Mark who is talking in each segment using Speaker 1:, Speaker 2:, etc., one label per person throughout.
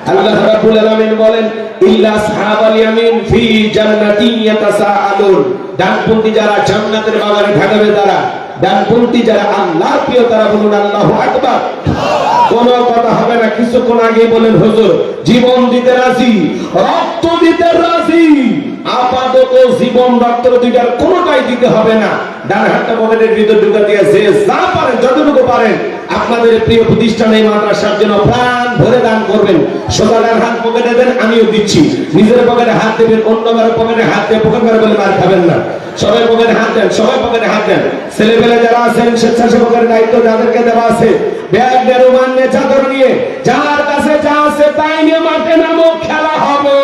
Speaker 1: আল্লাহ রাব্বুল আলামিন বলেন ইল্লা আসহাবাল ইয়ামিন ফি জান্নাতিন ইয়াতাসাআলুন, ডানপন্থী যারা জান্নাতের বাগানে থাকবে, তারা ডানপন্থী যারা আল্লাহর প্রিয়, তারা বলুন আল্লাহু আকবার। কোন কথা হবে না। কিছুক্ষণ আগে বলেন হুজুর জীবন দিতে রাজি, রক্ত দিতে রাজি, আপাতত জীবন রক্ত দুইটার কোনটাই দিতে হবে না। ডান হাতটা পকেটের ভিতর ঢুকে দিয়ে যে যা পারেন যতটুকু পারেন আপনাদের প্রিয় প্রতিষ্ঠানে মাদ্রাসার জন্য প্রাণ ভরে দান করবেন। সোজা ডান হাত পকেটে দেন, আমিও দিচ্ছি। নিজের পকেটে হাত দেবেন, অন্য কারো পকেটে হাত দিয়ে পকেট মারে বলে মার খাবেন না। সবাই পকেটে হাত দেন, সবাই পকেটে হাত দেন। ছেলেপেলে যারা আছেন স্বেচ্ছাসেবকের দায়িত্ব যাদেরকে দেওয়া আছে, ব্যাগ নিয়ে রুমাল নিয়ে চাদর নিয়ে যার কাছে যা আছে তাই নিয়ে মাঠে নামো, খেলা হবে,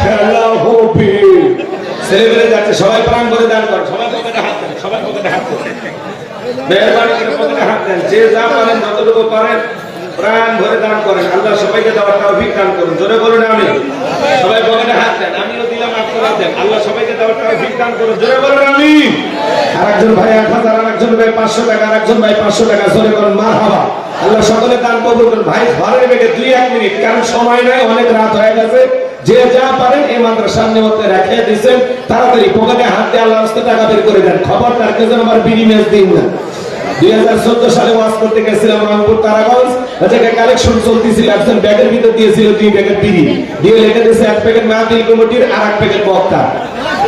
Speaker 1: খেলা হবে। ছেলেপেলে যাচ্ছে, সবাই প্রাণ করে দান করেন, সবাই পকেটে হাত দেন, সবাই পকেটে হাত দেন, মেহরবানি করে পকেটে হাত দেন। যে যা পারেন যতটুকু পারেন প্রাণ ভরে দান করেন। আল্লাহ সবাইকে দেওয়ার তৌফিক দান করুন। জোরে বলুন আমিন। সবাই পকেটে হাত দেন, আমিও দিলাম, আপনারা দেন। আল্লাহ সবাইকে দেওয়ার তৌফিক দান করুন। জোরে বলুন আমিন। আরেকজন ভাই 1000, আরেকজন ভাই 500 টাকা, আরেকজন ভাই 500 টাকা। জোরে বলুন মারহাবা। আল্লাহ সকলে দান কবুল করুন। ভাই ঘরের বেগে 2-1 মিনিট, কারণ সময় নাই, অনেক রাত হয়ে গেছে। যে যা পারেন এই মাদ্রাসার সামনে মধ্যে রেখে দিয়েছেন, তাড়াতাড়ি পকেটে হাত দিয়ে আল্লাহর রাস্তায় টাকা বের করে দেন। খবরদার কেউ যেন আমার বিড়ি মেজ দিন না। 2014 সালে ওয়াজ করতে গেছিলাম রংপুর তারাগঞ্জ, ওখানে কালেকশন চলতেছিল। একজন ব্যাগের ভিতর দিয়েছিল 2 প্যাকেট বিড়ি, দিয়ে লিখে দিয়েছে 1 প্যাকেট মাহফিল কমিটির আর 1 প্যাকেট বক্তা।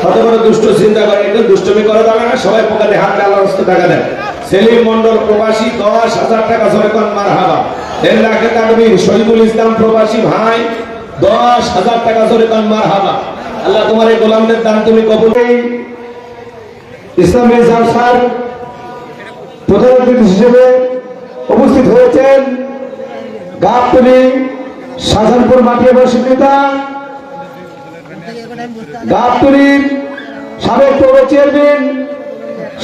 Speaker 1: কত বড় দুষ্ট চিন্তা করে, এটা দুষ্টমি করা যাবে না। সবাই পকেটে হাত দিয়ে আল্লাহর রাস্তায় টাকা দেন। সেলিম মন্ডল প্রবাসী 10,000 টাকা। জোরে কোন মারহাবা। 1 লাখে তাকবীর। শহীদুল ইসলাম প্রবাসী ভাই 10,000 টাকা। জোরে কোন মারহাবা। আল্লাহ তোমার এই গোলামদের দান তুমি কবুল করো। ইসলামী জালসার প্রধান অতিথি হিসেবে উপস্থিত হয়েছেন গাবতলী শাহজাহানপুর মাটিয়া বর্ষিত নেতা, গাবতলীর সাবেক পৌর চেয়ারম্যান,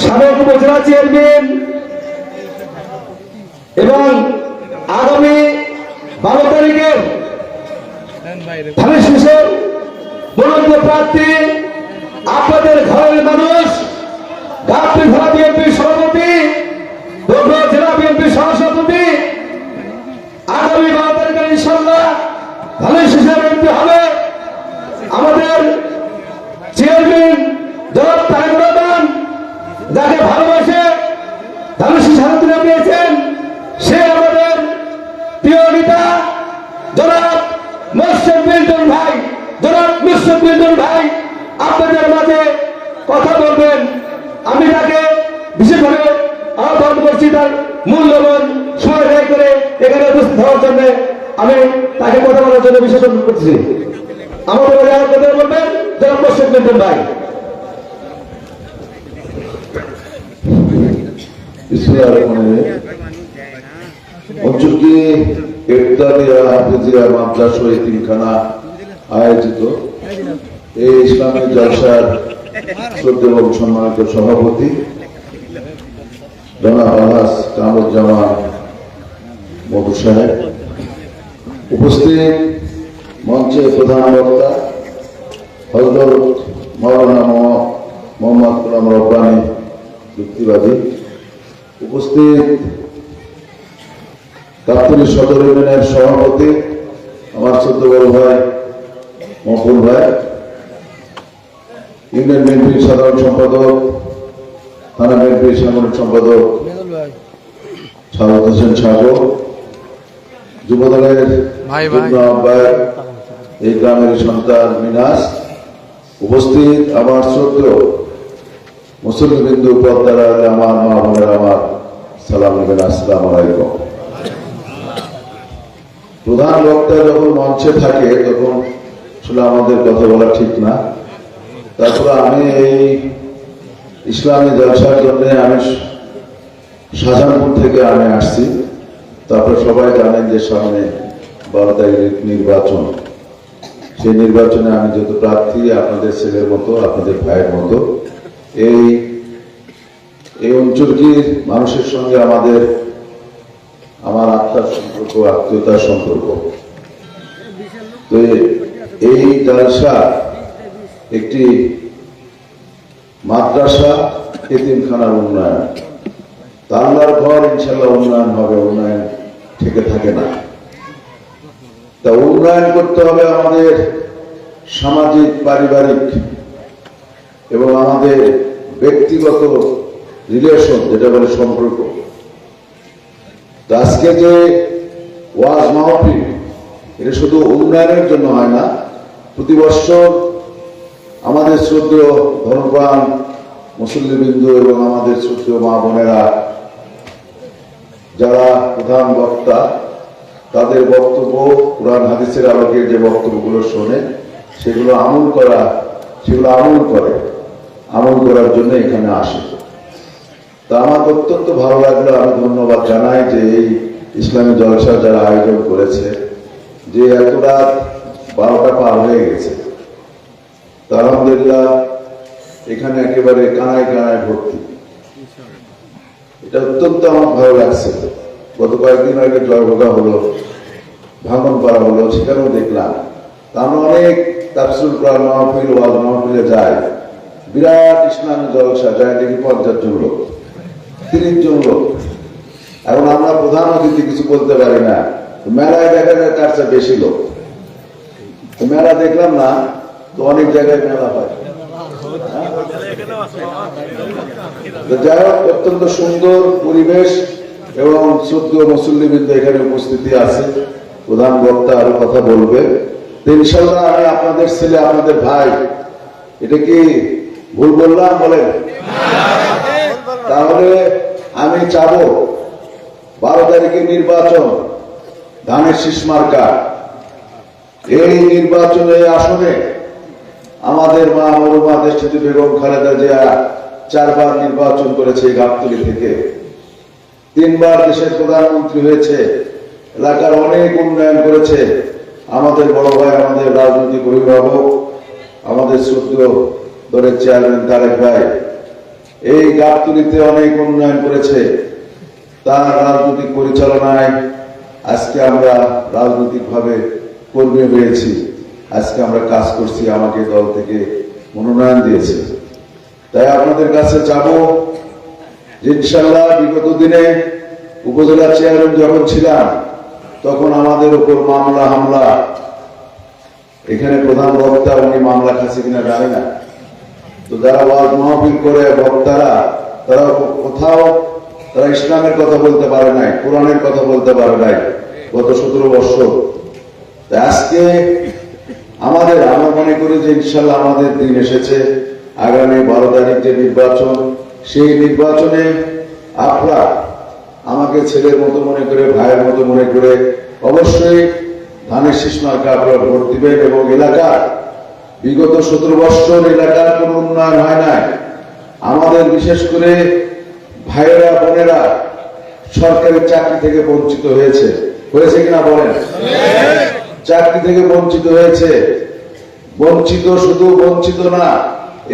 Speaker 1: সাবেক উপজেলা চেয়ারম্যান এবং আগামী 12 তারিখের ধানের শীষের মনোনীত প্রার্থী, আপনাদের ঘরের মানুষ, গাবতলী জেলা বিএনপির সভাপতি, বগুড়া জেলা বিএনপির সহসভাপতি, আগামী 12 তারিখে ইনশাআল্লাহ ধানের শীষের এমপি হবে আমাদের চেয়ারম্যান জনাব তারেকুর রহমান, যাকে ভালোবাসে ধানের শীষ হাতে তুলে পেয়েছেন। সে আমাদের প্রিয় নেতা জনাব মোর্শেদ মিল্টন ভাই। জনাব মোর্শেদ মিল্টন ভাই আপনাদের মাঝে কথা বলবেন। আমি তাকে বিশেষভাবে আহ্বান করছি তার মূল্যবান সময় ব্যয় করে এখানে উপস্থিত হওয়ার জন্য। আমি তাকে কথা বলার জন্য বিশেষ অনুরোধ করছি। আমাদের মাঝে আর কথা বলবেন জনাব মোর্শেদ মিল্টন ভাই।
Speaker 2: অঞ্চলকে ইফতারিয়া হাফিজিয়া মাদ্রাসা এতিমখানা আয়োজিত এই ইসলামী জলসার শ্রদ্ধেয় এবং সম্মানিত সভাপতি জনাব আলহাজ কামরুজ্জামান মধু সাহেব, উপস্থিত মঞ্চে প্রধান বক্তা হযরত মাওলানা মোহাম্মদ গোলাম রব্বানী যুক্তিবাদী, উপস্থিত গাবতলী সদর ইউনিয়নের সভাপতি আমার ছোট বড় ভাই মকবুল ভাই, ইউনিয়ন বিএনপির সাধারণ সম্পাদক, থানা বিএনপির সাধারণ সম্পাদক সারদ হোসেন সাগর, যুবদলের আহ্বায়ক এই গ্রামের সন্তান মিনাস, উপস্থিত আমার শ্রদ্ধেয় মুসলিমবিন্দু পদ্মারা, আমার মা বোনেরা, আমার সালাম নেবেন, আসসালামু আলাইকুম। প্রধান বক্তা যখন মঞ্চে থাকে তখন আসলে আমাদের কথা বলা ঠিক না। তারপরে আমি এই ইসলামী জলসার জন্য আমি শাহজাহানপুর থেকে আমি আসছি। তারপরে সবাই জানেন যে সামনে 12 তারিখের নির্বাচন। সেই নির্বাচনে আমি যত প্রার্থী আপনাদের ছেলের মতো, আপনাদের ভাইয়ের মতো, এই অঞ্চলটির মানুষের সঙ্গে আমার আত্মার সম্পর্ক, আত্মীয়তার সম্পর্ক। তো এই জলসা একটি মাদ্রাসা এতিমখানার উন্নয়ন, আল্লাহর ঘর ইনশাআল্লাহ উন্নয়ন হবে, উন্নয়ন থেকে থাকে না। তা উন্নয়ন করতে হবে আমাদের সামাজিক, পারিবারিক এবং আমাদের ব্যক্তিগত রিলেশন, যেটা বলে সম্পর্ক। তো আজকে যে ওয়াজ মাহফিল, এটা শুধু উন্নয়নের জন্য হয় না। প্রতি বছর আমাদের শ্রদ্ধেয় ধর্মপ্রাণ মুসল্লিবৃন্দ এবং আমাদের শ্রদ্ধেয় মা বোনেরা যারা প্রধান বক্তা, তাদের বক্তব্য কুরআন হাদিসের আলোকে যে বক্তব্যগুলো শোনে সেগুলো আমল করার জন্য এখানে আসে। তা আমার অত্যন্ত ভালো লাগলো। আমি ধন্যবাদ জানাই যে এই ইসলামী জলসা যারা আয়োজন করেছে, যে এত রাত 12টা পার হয়ে গেছে, তা আলহামদুলিল্লাহ এখানে একেবারে কানায় কানায় ভর্তি। এটা অত্যন্ত আমার ভালো লাগছে। গত কয়েকদিন আগে জয়ভোগা হলো, ভাঙনপাড়া হলো, সেখানেও দেখলাম। তা আমরা অনেক তাফসীর কোরআন মাহফিল, ওয়াজ মাহফিলে যাই, বিরাট ইসলামী জলসা যায় দেখি 50 জন লোক, 30 জন লোক। এখন আমরা প্রধান অতিথি কিছু বলতে পারি না, মেলায় দেখা যায় তার চেয়ে বেশি লোক। মেলা দেখলাম না, তো অনেক জায়গায় মেলা হয়। যাই হোক, অত্যন্ত সুন্দর পরিবেশ এবং শ্রদ্ধেয় মুসল্লিবৃন্দ এখানে উপস্থিতি আছে। প্রধান বক্তা আরো কথা বলবে। ইনশাল্লাহ আমি আপনাদের ছেলে, আপনাদের ভাই, এটা কি ভুল বললাম বলেন? তাহলে আমি চাবো 12 তারিখে নির্বাচন, ধানের শীষ মার্কা। এই নির্বাচনে আসনে আমাদের মা মরুমা দেশটিতে বেগম খালেদা জিয়া 4 বার নির্বাচন করেছে গাবতলী থেকে, 3 বার দেশের প্রধানমন্ত্রী হয়েছে, এলাকার অনেক উন্নয়ন করেছে। আমাদের বড় ভাই, আমাদের রাজনৈতিক অভিভাবক, আমাদের শ্রদ্ধেয় দলের চেয়ারম্যান তারেক ভাই এই গাবতলীতে অনেক উন্নয়ন করেছে। তার রাজনৈতিক পরিচালনায় আজকে আমরা রাজনৈতিকভাবে কর্মী হয়েছি, আজকে আমরা কাজ করছি, আমাকে দল থেকে মনোনয়ন দিয়েছে। তাই আপনাদের কাছে চাবো যে ইনশাআল্লাহ বিগত দিনে উপজেলা চেয়ারম্যান যখন ছিলাম তখন আমাদের উপর মামলা হামলা, এখানে প্রধান বক্তা উনি মামলা খাচ্ছে কিনা জানি না, তো যারা ওয়াজ মাহফিল করে বক্তারা, তারা কোথাও তারা ইসলামের কথা বলতে পারে নাই, কোরআনের কথা বলতে পারে নাই গত 17 বছর। আজকে আমরা মনে করি যে ইনশাল্লাহ আমাদের দিন এসেছে। আগামী 12 তারিখ যে নির্বাচন, সেই নির্বাচনে আপনারা আমাকে ছেলের মতো মনে করে, ভাইয়ের মতো মনে করে অবশ্যই ধানের শীষ মার্কা আপনারা ভোট দিবেন। এবং এলাকার বিগত 17 বছর এলাকার কোন উন্নয়ন হয় নাই। আমাদের বিশেষ করে ভাইয়েরা বোনেরা সরকারি চাকরি থেকে বঞ্চিত হয়েছে কিনা বলেন? চাকরি থেকে বঞ্চিত হয়েছে। বঞ্চিত শুধু বঞ্চিত না,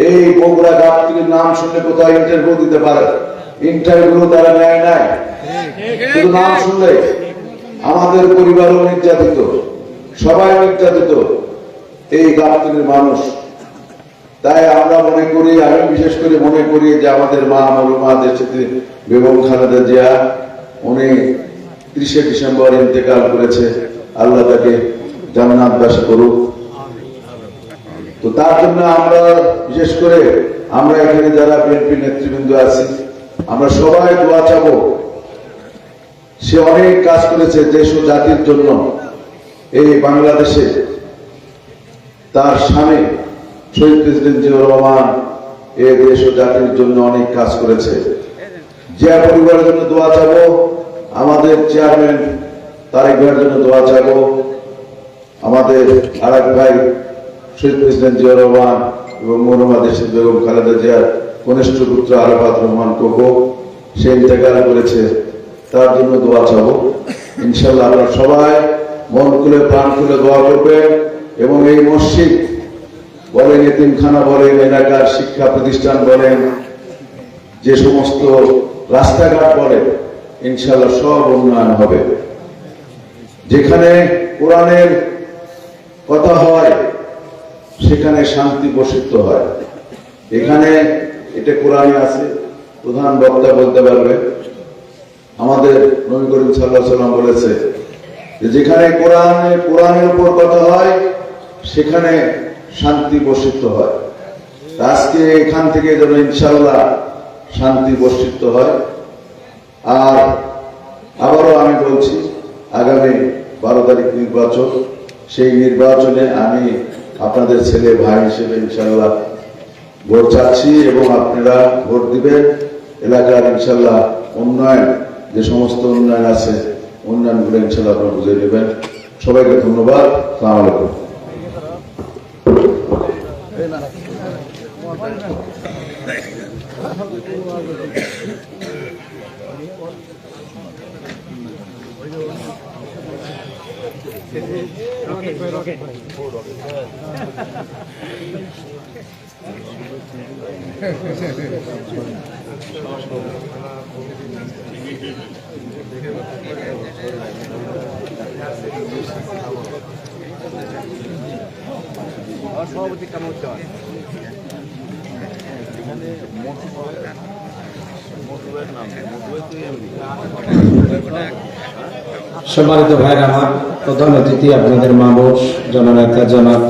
Speaker 2: এই বগুড়া গাবতলীর নাম শুনলে কোথাও ইন্টারভিউ দিতে পারে, ইন্টারভিউ তারা নেয় নাই। শুধু নাম শুনলে আমাদের পরিবারও নির্যাতিত, সবাই নির্যাতিত এই গাবতলীর মানুষ। তাই আমরা মনে করি, আমি বিশেষ করে মনে করি যে আমাদের মা মরুমা দেশটিতে বেগম খালেদা জিয়া, উনি 30শে ডিসেম্বর ইন্তেকাল করেছে, আল্লাহ তাকে জান্নাতবাসী করুক। তো তার জন্য আমরা বিশেষ করে আমরা এখানে যারা বিএনপি নেতৃবৃন্দ আছি, আমরা সবাই দোয়া চাবো। সে অনেক কাজ করেছে দেশ ও জাতির জন্য। এই বাংলাদেশে তার স্বামী শহীদ প্রেসিডেন্ট জিয়াউর রহমান এই দেশ ও জাতির জন্য অনেক কাজ করেছে। জিয়া পরিবারের জন্য দোয়া চাবো, আমাদের চেয়ারম্যান তারেক ভাইয়ের জন্য দোয়া চাবো, আমাদের আরেক ভাই শহীদ প্রেসিডেন্ট জিয়াউর রহমান এবং মরহুমা দেশের বেগম খালেদা জিয়ার কনিষ্ঠ পুত্র আরাফাত রহমান কোকো, সে ইন্তেকাল করেছে, তার জন্য দোয়া চাবো। ইনশাআল্লাহ আপনারা সবাই মন খুলে প্রাণ খুলে দোয়া করবেন। এবং এই মসজিদ বলেন, এতিমখানা বলেন, এলাকার শিক্ষা প্রতিষ্ঠান বলেন, যে সমস্ত রাস্তাঘাট বলেন, ইনশাআল্লাহ সব উন্নয়ন হবে। যেখানে কোরআনের কথা হয় সেখানে শান্তি বসিত হয়। এখানে এটা কোরআনে আছে, প্রধান বক্তা বলতে পারবে। আমাদের নবী করিম সাল্লাল্লাহু আলাইহি ওয়াসাল্লাম বলেছে, যে যেখানে কোরআনের উপর কথা হয় সেখানে শান্তি বর্ষিত হয়। আজকে এখান থেকে যেন ইনশাআল্লাহ শান্তি বর্ষিত হয়। আর আবারও আমি বলছি, আগামী 12 তারিখ নির্বাচন, সেই নির্বাচনে আমি আপনাদের ছেলে ভাই হিসেবে ইনশাআল্লাহ ভোট চাচ্ছি এবং আপনারা ভোট দিবেন। এলাকার ইনশাআল্লাহ উন্নয়ন, যে সমস্ত উন্নয়ন আছে, উন্নয়নগুলো ইনশাআল্লাহ আপনারা বুঝে নেবেন। সবাইকে ধন্যবাদ। আসসালামু আলাইকুম।
Speaker 3: সভাপতি কেমন হতে হয়?
Speaker 1: সম্মানিত ভাইরা আমার, প্রধান অতিথি আপনাদের মানুষ জননেতা জনাব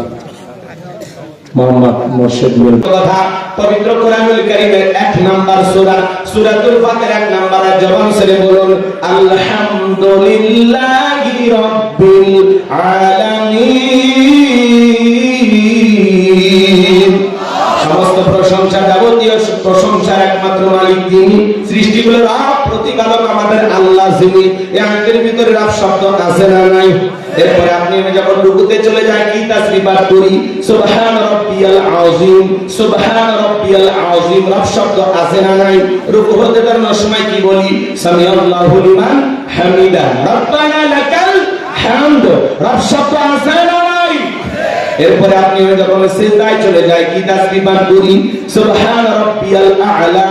Speaker 1: মোহাম্মদ মোর্শেদ মিল কথা পবিত্র কোরআনুল কারীমের 1 নাম্বার সূরা সূরাতুল ফাতিহার 1 নাম্বার জবান ছেড়ে বলুন আলহামদুলিল্লাহি রাব্বিল আলামিন। সমস্ত প্রশংসা, যাবতীয় প্রশংসার একমাত্র মালিক তিনি, সৃষ্টিগুলোর প্রতিপালক আমাদের আল্লাহ যিনি। এই আয়াতের ভিতরে রব শব্দ আছে না নাই? এরপরে আপনি যখন রুকুতে চলে যায় কি তাসবিহ পাঠ করি, সুবহান রাব্বিয়াল আযীম, সুবহান রাব্বিয়াল আযীম, রব শব্দ আছে না নাই? রুকু হতে দাঁড়ানোর সময় কি বলি? সামিআল্লাহু লিমান হামিদা, রব্বানা লাকাল হামদ, রব শব্দ আছে না নাই? এরপরে আপনি যখন সিজদায় চলে যায় কি তাসবিহ পাঠ করি? সুবহান রাব্বিয়াল আ'লা,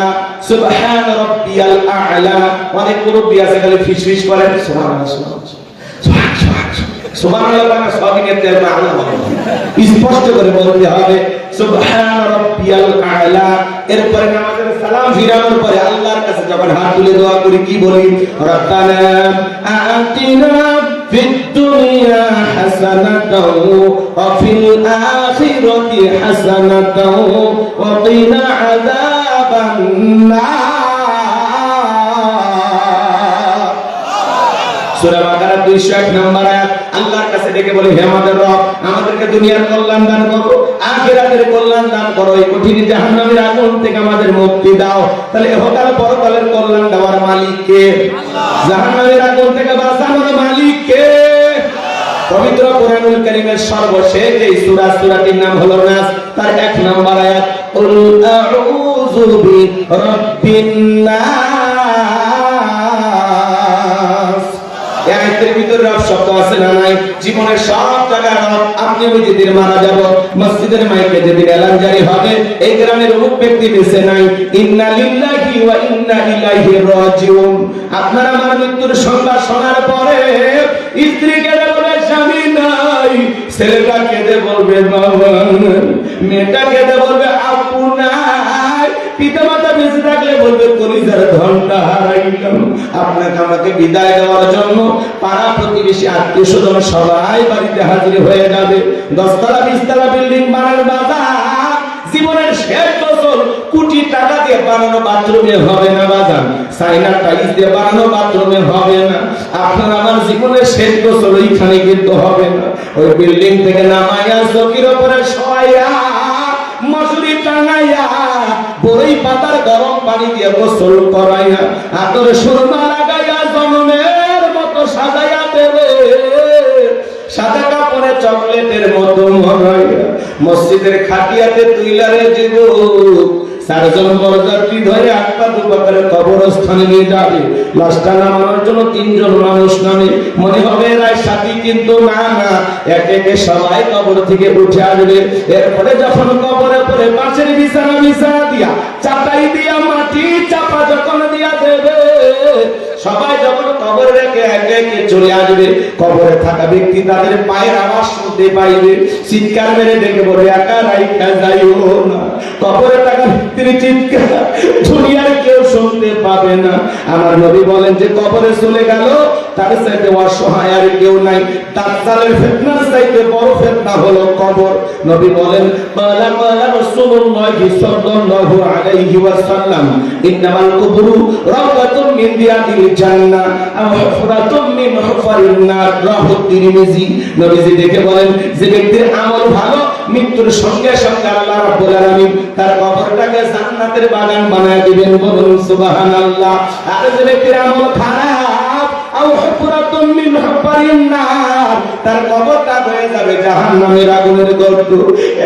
Speaker 1: সুবহান রাব্বিয়াল আ'লা। অনেক মুরব্বি আছে খালি ফিসফিস করেন সুবহানাল্লাহ সুবহানাল্লাহ, সবিনেতে আ'লা স্পষ্ট করে বলতে হবে সুবহান রাব্বিয়াল আ'লা। এরপরে নামাজের সালাম ফিরানোর পরে আল্লাহর কাছে যখন হাত তুলে দোয়া করি কি বলি? রব্বানা আতিনা ফিদ দুনিয়া হাসানাতাও ওয়া ফিল আখিরাতি হাসানাতাও ওয়া কিনা আযাবান নার। সূরা বাকারা 201 নম্বর আয়াত। আল্লাহর কাছে ডেকে বলে, হে আমাদের রব, আমাদেরকে দুনিয়ার কল্যাণ দান করো, আখিরাতের কল্যাণ দান করো, এই কঠিন জাহান্নামের আগুন থেকে আমাদের মুক্তি দাও। তাহলে ইহকাল পরকালের কল্যাণ দেওয়ার মালিক কে? জাহান্নামের আগুন থেকে বাঁচানোর মালিক কে? পবিত্র কোরআনুল কারীমের সর্বশেষ যে সূরা, সূরাটির নাম হলো নাস, তার 1 নম্বর আয়াত, কুল আউযু বিরাব্বিন নাস। এই আয়াতের ভিতরে রব শব্দ আছে না নাই? জীবনের সব জায়গায় রব। আপনি ওই যেদিন মারা যাব, মসজিদের মাইকে যেদিন এলান জারি হবে, এই গ্রামের অমুক ব্যক্তি বেঁচে নাই, ইন্না লিল্লাহি ওয়া ইন্না ইলাইহি রাজিউন। আপনার আমার মৃত্যুর সংবাদ শোনার পরে স্ত্রী কেঁদে বলবে স্বামী নাই, ছেলেটা কেঁদে বলবে বাবা নাই, মেয়েটা কেঁদে বলবে আপু নাই, পিতামাতা বেঁচে থাকলে বলবে কলিজার ধনটা হারাইলাম। আপনাকে আমাকে বিদায় দেওয়ার জন্য পাড়া প্রতিবেশী আত্মীয় স্বজন সবাই বাড়িতে হাজির হয়ে যাবে। 10 তলা 20 তলা বিল্ডিং বানার বাজার, জীবনের শেষ বছর কোটি টাকা দিয়ে বানানো বাথরুমে হবে না বাজার, চাইনা টাইলস দিয়ে বানানো বাথরুমে হবে না। আপনার আমার জীবনের শেষ বছর ওইখানে কিন্তু হবে না। ওই বিল্ডিং থেকে নামাইয়া চকির উপরে শোয়াইয়া মশারি টাঙাইয়া বড়ই পাতার গরম পানি দিয়ে গোসল করাইয়া আতর সুরমা লাগাইয়া জন্মের মতো সাজাইয়া দেবে, সাদা কাপড়ে চকলেটের মতো মরাইয়া মসজিদের খাটিয়াতে তুইলারে যুবক 4 জন বরযাত্রী ধরে আটপা দুপা করে কবরস্থানে নিয়ে যাবে। লাশটা নামানোর জন্য 3 জন মানুষ নামে, মনে হবে এরাই সাথী, কিন্তু না না, এক একে সবাই কবর থেকে উঠে আসবে। এরপরে যখন কবরে পরে পাশের বিছানা দিয়া চাটাই দিয়া মাটি চাপা যখন দিয়া দেবে, সবাই যখন কবর রেখে এক একে চলে আসবে। কবরে থাকা ব্যক্তি তাদের পায়ের আওয়াজ শুনতে পাইবে, চিৎকার মেরে ডেকে বলে একা রাইখা যাইও না। কবরে থাকা ব্যক্তির চিৎকার দুনিয়ার কেউ শুনতে পাবে না। আমার নবী বলেন যে কবরে চলে গেল তার চাইতে অসহায় আর কেউ নাই। দাজ্জালের ফিতনার চাইতে বড় ফিতনা হলো কবর। নবী বলেন ক্বালা রাসূলুল্লাহ সাল্লাল্লাহু আলাইহি ওয়াসাল্লাম ইন্নামাল কুবুরু রাওদাতুম মিন রিয়াদিল জান্নাহ আও হুফরাতুম মিন হুফারিন নার। রাহু তিরমিজি। নবীজি দেখে বলেন যে ব্যক্তির আমল ভালো, মৃত্যুর সঙ্গে সঙ্গে আল্লাহ রাব্বুল আলামিন তার কবরটাকে জান্নাতের বাগান বানায় দিবেন। বলুন সুবহানাল্লাহ। আর যে ব্যক্তির আমল খারাপ, আও হুফরাতুম মিন হুফারিন নার, তার কবরটা হয়ে যাবে জাহান্নামের আগুনের গর্ত।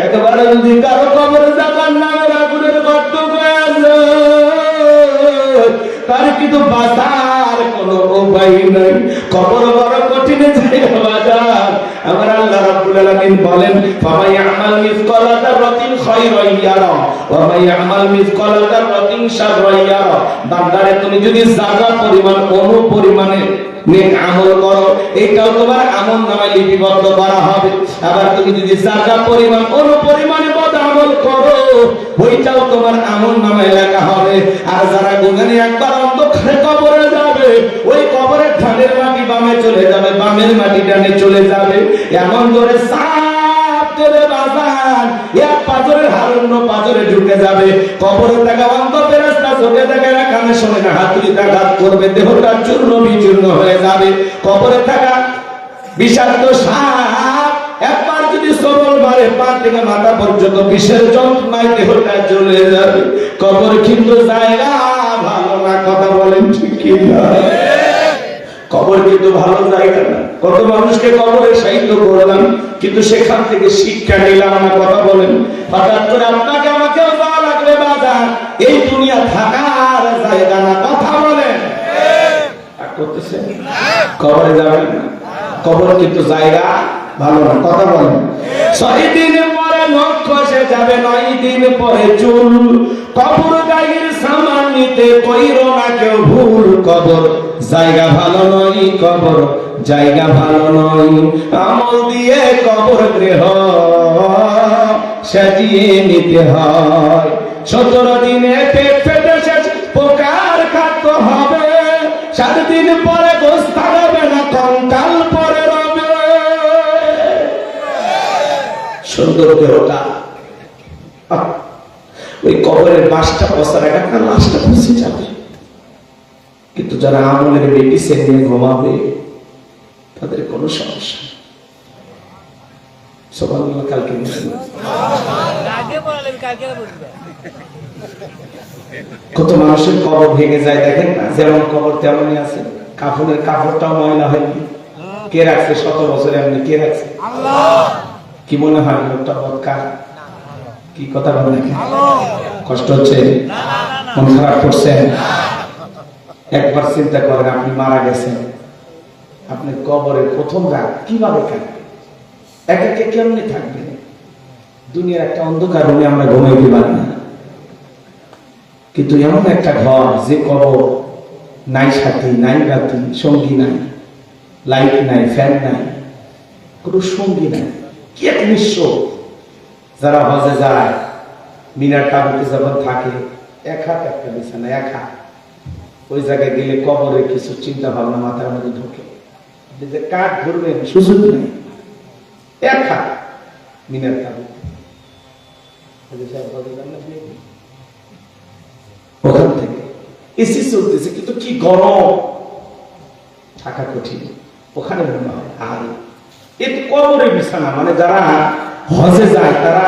Speaker 1: একবার যদি কারো কবর জাহান্নামের আগুনের গর্ত হয়ে যায়, তার কিন্তু বাঁচার কোনো উপায় নাই। কবর বড় কঠিন জায়গা বাজার। আমার আল্লাহ রাব্বুল আলামিন বলেন ফামাই আমাল মিসকালা যাররাতিন খায়রান ইয়ারা ওয়া মাই আমাল মিসকালা যাররাতিন শাররান ইয়ারা। বান্দারে তুমি যদি জাগা পরিমাণ পরিমাণে নেক আমল করো, এটাও তোমার আমল নামায় লিপিবদ্ধ করা হবে। আবার তুমি যদি জাগা পরিমাণ পরিমাণে বদ আমল করো, ওইটাও তোমার আমল নামায় লেখা হবে। আর যারা গুনাহে একবার অন্ধকারে কবরে যাবে, ওই কবরের ধানের মাটি বামে চলে যাবে, বামের মাটি ডানে চলে যাবে। এমন করে সাপ করে বাজান এক পাথরের হারুন্য পাথরে ঢুকে যাবে। কবরে থাকা অন্ধ ফেরেশতা চোখে দেখে না, কানে শোনে না, হাতুড়িতে আঘাত করবে, দেহটা চূর্ণ বিচূর্ণ হয়ে যাবে। কবরে থাকা বিষাক্ত সাপ একবার যদি সবল মারে, পা থেকে মাথা পর্যন্ত বিষের যন্ত্রণায় দেহটা চলে যাবে। কবর কিন্তু জায়গা ভালো না, কথা বলেন ঠিক কি না? কবর কিন্তু ভালো জায়গা না। কত মানুষকে কবরে শায়িত করলাম, কিন্তু সেখান থেকে শিক্ষা নিলাম না, কথা বলেন। হঠাৎ করে আপনাকে আমাকেও যাওয়া লাগবে বাজার, এই দুনিয়া থাকার জায়গা না, কথা বলেন। করতেছেন কবরে যাবেন না, কবর কিন্তু জায়গা ভালো না, কথা বলেন। 6 দিন পরে নখ খসে যাবে, 9 দিন পরে চুল। কবর গায়ের সামান নিতে কইরো না কেউ ভুল। কবর জায়গা ভালো নয়, কবর জায়গা ভালো নয়। আমল দিয়ে কবর গৃহ সাজিয়ে নিতে হয়। 17 দিনে পেট ফেটে শেষ পোকার খাদ্য হবে। 7 দিন পরে গোশত থাকবে না, কঙ্কাল পরে রবে। সুন্দর দেহটা, ওই কবরের বাসটা পচার একটা লাশটা পচে যাবে। কিন্তু যারা আমলের মেডিসিন নিয়ে ঘুমাবে তাদের কোনো সমস্যা নেই। সুবহানাল্লাহ। কালকে কত মানুষের কবর ভেঙে যায় দেখেন না, যেমন কবর তেমনই আছে। কাফনের কাপড়টাও ময়লা হয়নি, কে রাখছে? 100 বছরে এমনি কে রাখছে? আল্লাহ। কি মনে হয় লোকটা বদকার? কি কথা বলেন? কষ্ট হচ্ছে? মন খারাপ করছেন? একবার চিন্তা করেন, আপনি মারা গেছেন, আপনি কবরের প্রথম রাত কিভাবে কাটবেন? একে কেমনি থাকবেন? দুনিয়ার একটা অন্ধকার রুমে আমরা ঘুমাইতে পারি না, কিন্তু এমন একটা ঘর যে কবর নাই সাথী, নাই রাতি, সঙ্গী নাই, লাইট নাই, ফ্যান নাই, কোনো সঙ্গী নাই, কি এক নিঃস্ব। যারা হজে যায়, মিনার তাবুতে যখন থাকে, এক হাত একটা বিছানা, এক হাত। ওই জায়গায় গেলে কবরে কিছু চিন্তা ভাবনা মাথার মধ্যে ঢোকে, যে কাঠ ধরবেন সুযোগ নেই, এক হাত মিনার তাবু। ওখান থেকে এসি চলতেছে, কিন্তু কি গরম, থাকা কঠিন। ওখানে মনে হয় আর একটু কবরে বিছানা, মানে যারা হজে যায় তারা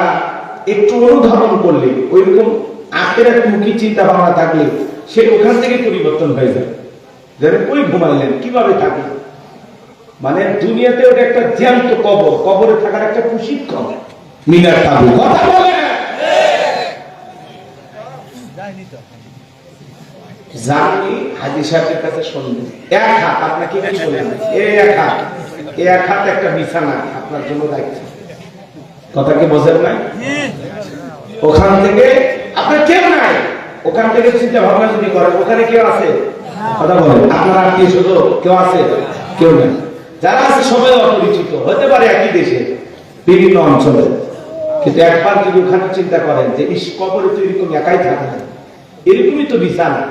Speaker 1: একটু অনুধাবন করলে, ওইরকম আখেরাত মুখী চিন্তা ভাবনা থাকলে সে ওখান থেকে পরিবর্তন হয়ে যায়। যারা কই ঘুমাইলেন, কিভাবে থাকে, মানে দুনিয়াতে ওটা একটা জ্যান্ত কবর, কবরে থাকার একটা প্রশিক্ষণ। মিনার তাবু, কথা বলে জানি হাজী সাহেবের কাছে শুনবেন। এক হাত আপনাকে কি বলেন, এই এক হাত, এই এক হাত একটা বিছানা আপনার জন্য রাখছে, কথা কি বোঝেন নাই? ওখান থেকে আপনার কেউ নাই, ওখান থেকে চিন্তা ভাবনা যদি করেন, ওখানে কেউ আছে? কথা বলেন, আপনার আত্মীয় স্বজন কেউ আছে? কেউ নাই। যারা আছে সবাই অপরিচিত, হতে পারে একই দেশে বিভিন্ন অঞ্চলে, কিন্তু একবার যদি ওখানে চিন্তা করেন যে ইস কবরে তো এরকম একাই থাকে না, এরকমই তো বিছানা।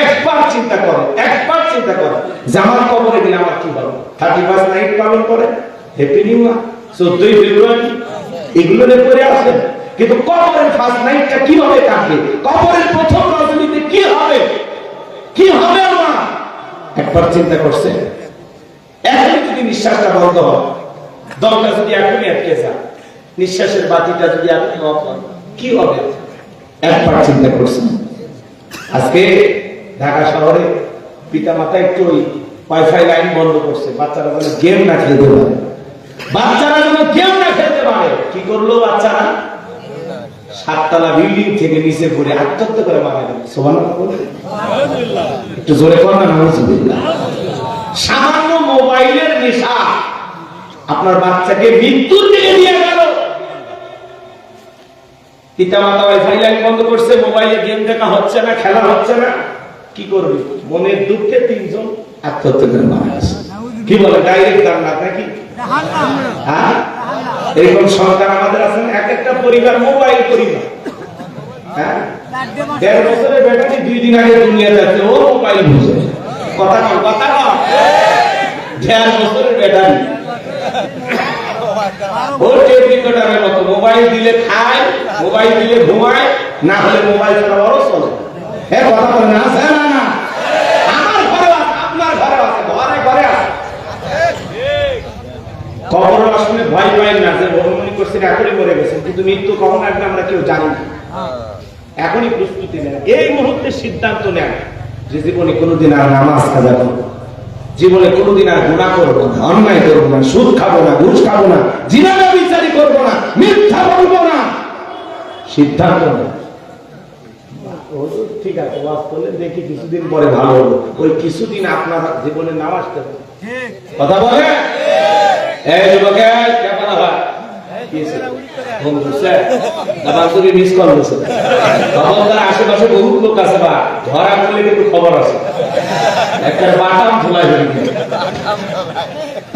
Speaker 1: একবার চিন্তা করেন, একবার চিন্তা করেন যে আমার কবরে গেলে আমার কি হবে। 31 নাইট পালন করে, হ্যাপি নিউ ইয়ার, 14 ফেব্রুয়ারি, এগুলো নিয়ে পড়ে আসেন, কিন্তু কবরের ফার্স্ট নাইটটা কিভাবে কাটবে, কবরের প্রথম রজনীতে কি হবে, কি হবে আমার একবার চিন্তা করছে? এখনই যদি নিঃশ্বাসটা বন্ধ হয়, দমটা যদি এখনই আটকে যায়, নিঃশ্বাসের বাতিটা যদি আপনি অফ করেন, কি হবে একবার চিন্তা করছেন? আজকে ঢাকা শহরে পিতা মাতা একটু ওই ওয়াইফাই লাইন বন্ধ করছে, বাচ্চারা যেন গেম না খেলতে পারে, বাচ্চারা যেন গেম না খেলতে পারে। কি করলো বাচ্চারা? 7 তলা বিল্ডিং থেকে নিচে পড়ে আত্মহত্যা করে মারা গেল। সুবহানাল্লাহ বলে একটু জোরে কর না, নাউজুবিল্লাহ। সামান্য মোবাইলের নেশা আপনার বাচ্চাকে মৃত্যুর দিকে নিয়ে গেল। পিতা মাতা ওয়াইফাই লাইন বন্ধ করছে, মোবাইলে গেম দেখা হচ্ছে না, খেলা হচ্ছে না, কি করবে? মনের দুঃখে 3 জন আত্মহত্যা করে মারা গেছে। কি বলে? ডাইরেক্ট জান্নাত নাকি? হ্যাঁ, এরকম সরকার আমাদের আছে না, এক একটা পরিবার মোবাইল পরিবার। হ্যাঁ, 1.5 বছরের বেটাটি 2 দিন আগে দুনিয়া যাচ্ছে, ও মোবাইল বুঝে কথা কম, কথা কম। 1.5 বছরের বেটাটি ওর টেবিকটারের মতো, মোবাইল দিলে খায়, মোবাইল দিলে ঘুমায়, না হলে মোবাইল ছাড়া বড় চলে। হ্যাঁ, কথা বলে না? আছে না? না, আমার ঘরে আছে, আপনার ঘরে আছে, ঘরে ঘরে আছে। কবর আসলে ভয় পাই না যে মনে করছেন এখনই মরে গেছেন, কিন্তু মৃত্যু কখন আসবে আমরা কেউ জানি না। এখনই প্রস্তুতি নেন, এই মুহূর্তে সিদ্ধান্ত নেন যে জীবনে কোনোদিন আর নামাজ কাজা করবো, জীবনে কোনোদিন আর গুনাহ করবো না, অন্যায় করবো না, সুদ খাবো না, ঘুষ খাবো না, জিনা ব্যভিচারী করবো না, মিথ্যা বলবো না। সিদ্ধান্ত নেন। ঠিক আছে, ওয়াজ করলে দেখি কিছুদিন পরে ভালো হলো, ওই কিছুদিন আপনার জীবনে নামাজ পড়বেন। কথা বলে এই যুবকের কেমন হয়? আশেপাশে বহুত লোক আছে, বা ধরা করলে কিন্তু খবর আছে, একটা বাটাম ঝুলাই হয়ে গেছে।